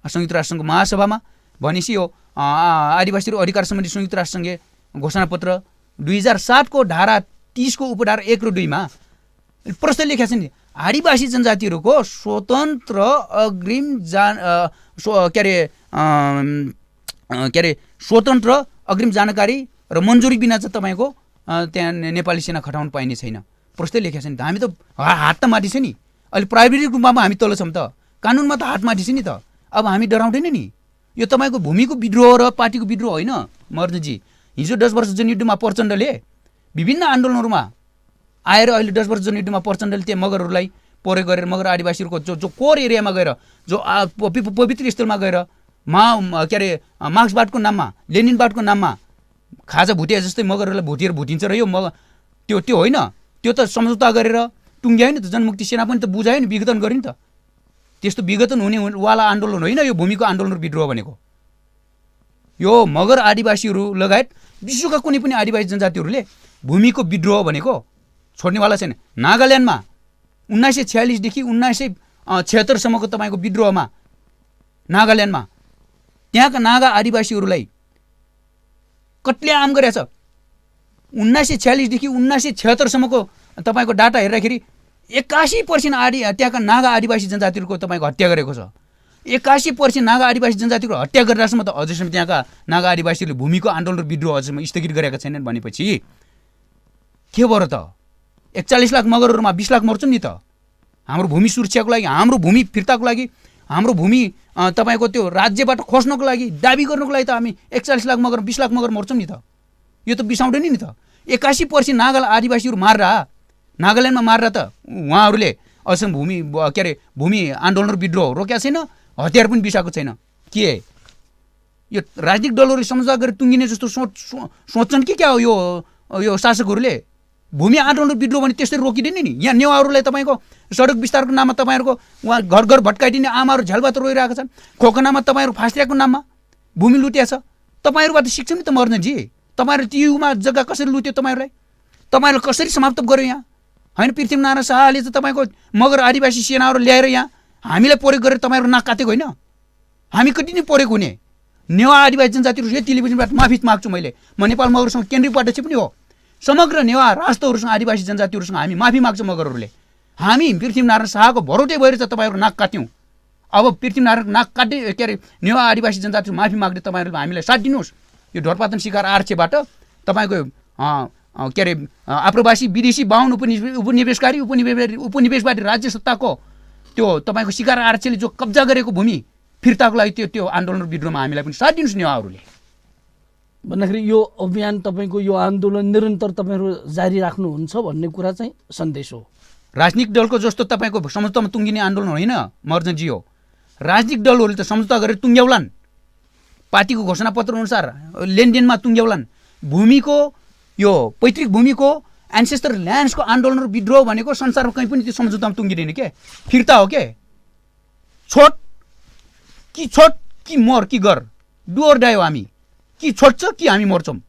[SPEAKER 2] संयुक्त राष्ट्रसङ्घको महासभामा। भनेपछि यो आदिवासीहरू अधिकार सम्बन्धी संयुक्त राष्ट्रसङ्घीय घोषणापत्र 2007 को धारा 30 को उपधारा 1 र 2 मा प्रश्न लेखेका छन् आदिवासी जनजातिहरूको स्वतन्त्र अग्रिम स्वतन्त्र अग्रिम जानकारी र मन्जुरी बिना चाहिँ तपाईँको त्यहाँ नेपाली सेना खटाउन पाइने छैन प्रश्न लेखेका छन्। हामी त हात त माथि छ नि, अहिले प्राविधिक रूपमा हामी तल छौँ त, कानुनमा त हात माथि छ नि त। अब हामी डराउँदैन नि, यो तपाईँको भूमिको विद्रोह र पार्टीको विद्रोह होइन मर्दजी। हिजो 10 वर्ष जनयुद्धमा प्रचण्डले विभिन्न आन्दोलनहरूमा आएर अहिले 10 वर्ष जनयुद्धमा प्रचण्डले त्यहाँ मगरहरूलाई प्रयोग गरेर मगर आदिवासीहरूको जो कोर एरियामा गएर जो पवित्र स्थलमा गएर मार्क्सवादको नाममा लेनिनवादको नाममा खाजा भुटिया जस्तै मगरहरूलाई भुटिन्छ र यो त्यो होइन, त्यो त सम्झौता गरेर टुङ्ग्यायो नि त। जनमुक्ति सेना पनि त बुझायो नि, विघटन गर्यो नि त। त्यस्तो विघटन हुनेवाला आन्दोलन होइन यो भूमिको आन्दोलन र विद्रोह भनेको। यो मगर आदिवासीहरू लगायत विश्वका कुनै पनि आदिवासी जनजातिहरूले भूमिको विद्रोह भनेको छोड्नेवाला छैन। नागाल्यान्डमा 1946 देखि 1976 सम्मको तपाईँको विद्रोहमा नागाल्यान्डमा त्यहाँका नागा आदिवासीहरूलाई कत्लेआम गरेछ। 1946 देखि 1976 सम्मको तपाईँको डाटा हेर्दाखेरि 81% त्यहाँका नागा आदिवासी जनजातिहरूको तपाईँको हत्या गरेको छ। 81% नागा आदिवासी जनजातिको हत्या गरिरहेसम्म त अझैसम्म त्यहाँका नागा आदिवासीहरूले भूमिको आन्दोलन र विद्रोह अझैसम्म स्थगित गरेका छैनन् भनेपछि के भयो र त? 41 लाख मगरहरूमा 20 लाख मर्छन् नि त। हाम्रो भूमि सुरक्षाको लागि, हाम्रो भूमि फिर्ताको लागि, हाम्रो भूमि तपाईँको त्यो राज्यबाट खोज्नको लागि, दाबी गर्नको लागि त हामी 41 लाख मगर 20 लाख मगर मर्छौँ नि त। यो त बिसाउँदैन नि त। 81% नागा आदिवासीहरू नागाल्यान्डमा मारेर त उहाँहरूले अझसम्म भूमि आन्दोलन र विद्रोह रोकेको छैन, हतियार पनि बिसाएको छैन। के यो राजनीतिक दलहरूले सम्झौता गरेर टुङ्गिने जस्तो सोच्छन् कि क्या हो यो शासकहरूले? भूमि आन्दोलन र विद्रोह भने त्यसरी रोकिँदैन नि। यहाँ नेवारहरूलाई तपाईँको सडक विस्तारको नाममा तपाईँहरूको उहाँ घर घर भट्काइदिने आमाहरू झ्यालबाट रोइरहेका छन्। खोकनामा तपाईँहरू फास्ट्यागको नाममा भूमि लुटिया छ। तपाईँहरूबाट सिक्छौँ नि त मर्नजी। तपाईँहरू टियुमा जग्गा कसरी लुट्यो, तपाईँहरूले कसरी समाप्त गर्यो यहाँ? होइन, पृथ्वीनारायण शाहले चाहिँ तपाईँको मगर आदिवासी सेनाहरू ल्याएर यहाँ हामीलाई प्रयोग गरेर तपाईँहरू नाक काटेको होइन? हामी कति नै प्रयोग हुने? नेवा आदिवासी जनजातिहरू यो टेलिभिजनबाट माफी माग्छु मैले। म नेपाल मगरसँग केन्द्रीय उपाध्यक्ष पनि हो। समग्र नेवा राष्ट्रहरूसँग आदिवासी जनजातिहरूसँग हामी माफी माग्छौँ। मगरहरूले हामी पृथ्वीनारायण शाहको भरोटे भएर चाहिँ तपाईँहरू नाक काट्यौँ। अब पृथ्वीनारायण नाक काट्दै नेवा आदिवासी जनजातिहरू माफी माग्दै तपाईँहरूले हामीलाई साथ दिनुहोस्। यो ढोरपातन शिकार आरक्षबाट तपाईँको आप्रवासी विदेशी बाहुन उपनिवेशवादी राज्य सत्ताको त्यो तपाईँको शिकार आरक्षले जो कब्जा गरेको भूमि फिर्ताको लागि त्यो आन्दोलन र विद्रोहमा हामीलाई पनि साथ दिनुहोस् नेवाहरूले
[SPEAKER 1] भन्दाखेरि यो अभियान तपाईँको यो आन्दोलन निरन्तर तपाईँहरू जारी राख्नुहुन्छ भन्ने कुरा चाहिँ सन्देश हो।
[SPEAKER 2] राजनीतिक दलको जस्तो तपाईँको सम्झौतामा टुङ्गिने आन्दोलन होइन मर्जनजी हो। राजनीतिक दलहरूले त सम्झौता गरेर टुङ्ग्याउलान्, पार्टीको घोषणापत्र अनुसार लेनदेनमा टुङ्ग्याउलान्। भूमिको यो पैतृक भूमिको एन्सेस्टर ल्यान्ड्सको आन्दोलन र विद्रोह भनेको संसारमा कहीँ पनि त्यो सम्झौतामा टुङ्गिँदैन के? फिर्ता हो के? छोड कि मर कि गर, डु अर डाई हो हामी। कि छोड्छ कि हामी मर्छौँ।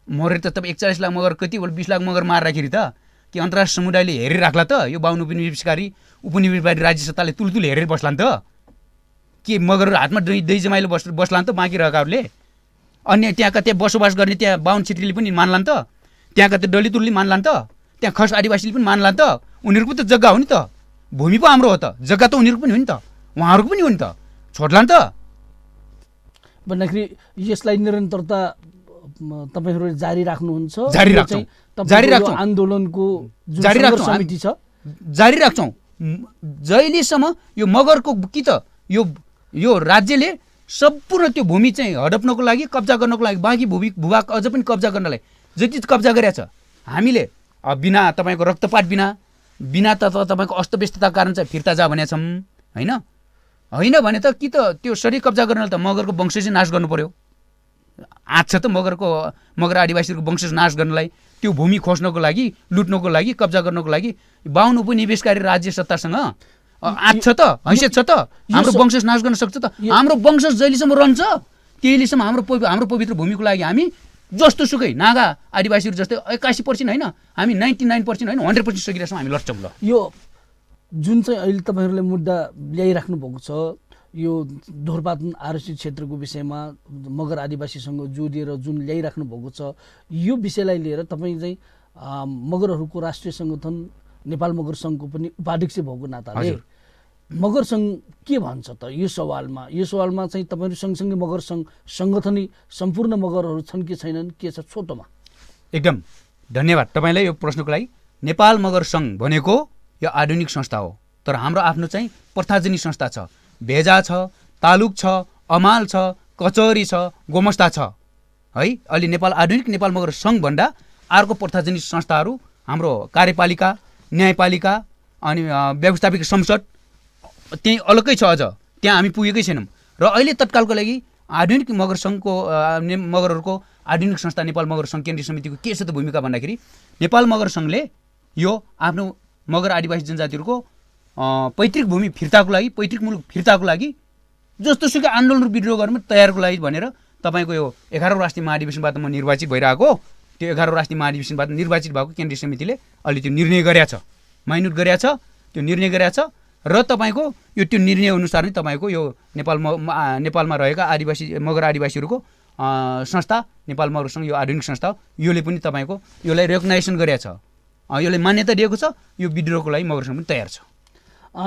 [SPEAKER 2] मरेर त तपाईँ 41 लाख मगर कति 20 लाख मगर मार्दाखेरि त कि अन्तर्राष्ट्रिय समुदायले हेरिराख्ला त? यो बाहुन उपनिवेशवादी राज्य सत्ताले तुलतुल हेरेर बस्ला नि त? के मगरहरू हातमा दही जमाइलो बस्ला नि त बाँकी रहेकाहरूले? अन्य त्यहाँका त्यहाँ बसोबास गर्ने त्यहाँ बाहुन छेत्रीले पनि मान्ला नि त? त्यहाँका त्यो दलितहरूले मान्ला नि त? त्यहाँ खस आदिवासीले पनि मान्ला नि त? उनीहरूको त जग्गा हो नि त। भूमि पो हाम्रो हो त, जग्गा त उनीहरूको पनि हो नि त, उहाँहरूको पनि हो नि त, छोड्ला नि त।
[SPEAKER 1] भन्दाखेरि यसलाई निरन्तरता तपाईहरुले जारी राख्नुहुन्छ?
[SPEAKER 2] जारी राख्छौँ, जारी राख्छौँ,
[SPEAKER 1] आन्दोलनको जुन
[SPEAKER 2] जारी राख्छौँ,
[SPEAKER 1] समिति छ
[SPEAKER 2] जारी राख्छौँ जहिलेसम्म यो मगरको कि त यो राज्यले सम्पूर्ण त्यो भूमि चाहिँ हडप्नको लागि, कब्जा गर्नको लागि, बाँकी भूभाग अझ पनि कब्जा गर्नलाई जति कब्जा गरेछ हामीले बिना तपाईँको रक्तपात बिना तपाईँको अस्तव्यस्तताको कारण चाहिँ फिर्ता जा भनेका छौँ होइन। होइन भने त कि त त्यो शरीर कब्जा गर्नलाई त मगरको वंश चाहिँ नाश गर्नु पर्यो। आँट छ त मगर आदिवासीहरूको वंश नाश गर्नलाई, त्यो भूमि खोज्नको लागि, लुट्नको लागि, कब्जा गर्नको लागि 52 उपनिवेशकारी राज्य सत्तासँग आँट छ त, हैसियत छ त, हाम्रो वंश नाश गर्न सक्छ त। हाम्रो वंश जहिलेसम्म रहन्छ त्यहिलेसम्म हाम्रो पवित्र भूमिको लागि हामी जस्तो सुकै नागा आदिवासीहरू जस्तै 81% होइन, हामी 99% होइन 100% सकिरहेछौँ, हामी लड्छौँ। ल
[SPEAKER 1] यो जुन चाहिँ अहिले तपाईँहरूले मुद्दा ल्याइराख्नु भएको छ, यो ढोरपातन आरक्षित क्षेत्रको विषयमा मगर आदिवासीसँग जोडिएर जुन ल्याइराख्नु भएको छ, यो विषयलाई लिएर तपाईँ चाहिँ मगरहरूको राष्ट्रिय सङ्गठन नेपाल मगर सङ्घको पनि उपाध्यक्ष भएको नाताले मगर सङ्घ के भन्छ त यो सवालमा? यो सवालमा चाहिँ तपाईँहरू सँगसँगै मगर सङ्गठनै सम्पूर्ण मगरहरू छन् कि छैनन्, के छ छोटोमा?
[SPEAKER 2] एकदम धन्यवाद तपाईँलाई यो प्रश्नको लागि। नेपाल मगर सङ्घ भनेको यो आधुनिक संस्था हो, तर हाम्रो आफ्नो चाहिँ प्रथाजनी संस्था छ, भेजा छ, तालुक छ, अमाल छ, कचहरी छ, गोमस्ता छ है। अहिले आधुनिक नेपाल मगर सङ्घ भन्दा अर्को प्रथाजनी संस्थाहरू हाम्रो कार्यपालिका, न्यायपालिका अनि व्यवस्थापिक संसद त्यही अलग्गै छ, अझ त्यहाँ हामी पुगेकै छैनौँ। र अहिले तत्कालको लागि आधुनिक मगर सङ्घको मगरहरूको आधुनिक संस्था नेपाल मगर सङ्घ केन्द्रीय समितिको के छ त भूमिका भन्दाखेरि, नेपाल मगर सङ्घले यो आफ्नो मगर आदिवासी जनजातिहरूको पैतृक भूमि फिर्ताको लागि, पैतृक मुलुक फिर्ताको लागि जस्तोसुकै आन्दोलन विद्रोह गर्न तयारको लागि भनेर तपाईँको यो 11औं राष्ट्रिय महाधिवेशनबाट म निर्वाचित भइरहेको, त्यो 11औं राष्ट्रिय महाधिवेशनबाट निर्वाचित भएको केन्द्रीय समितिले अहिले त्यो निर्णय गरेछ, माइन्युट गरेछ, त्यो निर्णय गरेछ। र तपाईँको यो त्यो निर्णय अनुसार नै तपाईँको यो नेपालमा रहेका मगर आदिवासीहरूको संस्था नेपाल मगर सङ्घ यो आधुनिक संस्था हो, योले पनि तपाईँको यसलाई रेकग्नाइजेसन गरेछ, यसलाई मान्यता दिएको छ, यो विद्रोहको लागि मगर सङ्घ पनि तयार छ।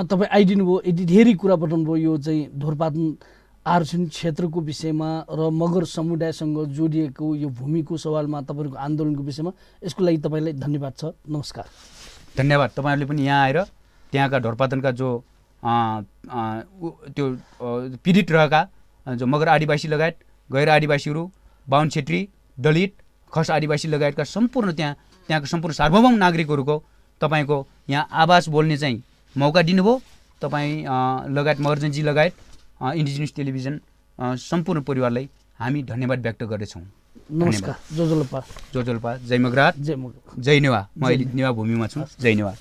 [SPEAKER 1] तपाईँ आइदिनु भयो, यति धेरै कुरा बताउनु भयो यो चाहिँ ढोरपातन आरक्षण क्षेत्रको विषयमा र मगर समुदायसँग जोडिएको यो भूमिको सवालमा तपाईँहरूको आन्दोलनको विषयमा। यसको लागि तपाईँलाई धन्यवाद छ, नमस्कार।
[SPEAKER 2] धन्यवाद। तपाईँहरूले पनि यहाँ आएर त्यहाँका ढोरपातनका जो त्यो पीडित रहेका जो मगर आदिवासी लगायत गैर आदिवासीहरू, बाहुन क्षेत्री, दलित, खस आदिवासी लगायतका सम्पूर्ण त्यहाँका सम्पूर्ण सार्वभौम नागरिकहरूको तपाईँको यहाँ आवाज बोल्ने चाहिँ मौका दिनुभयो। तपाईँ लगायत मगरजनजी लगायत इन्डिजिनियस टेलिभिजन सम्पूर्ण परिवारलाई हामी धन्यवाद व्यक्त गर्दछौँ।
[SPEAKER 1] नमस्कार। जोजोल्पा,
[SPEAKER 2] जय मगरात, जय नेवा। म अहिले नेवा भूमिमा छु। जय नेवा।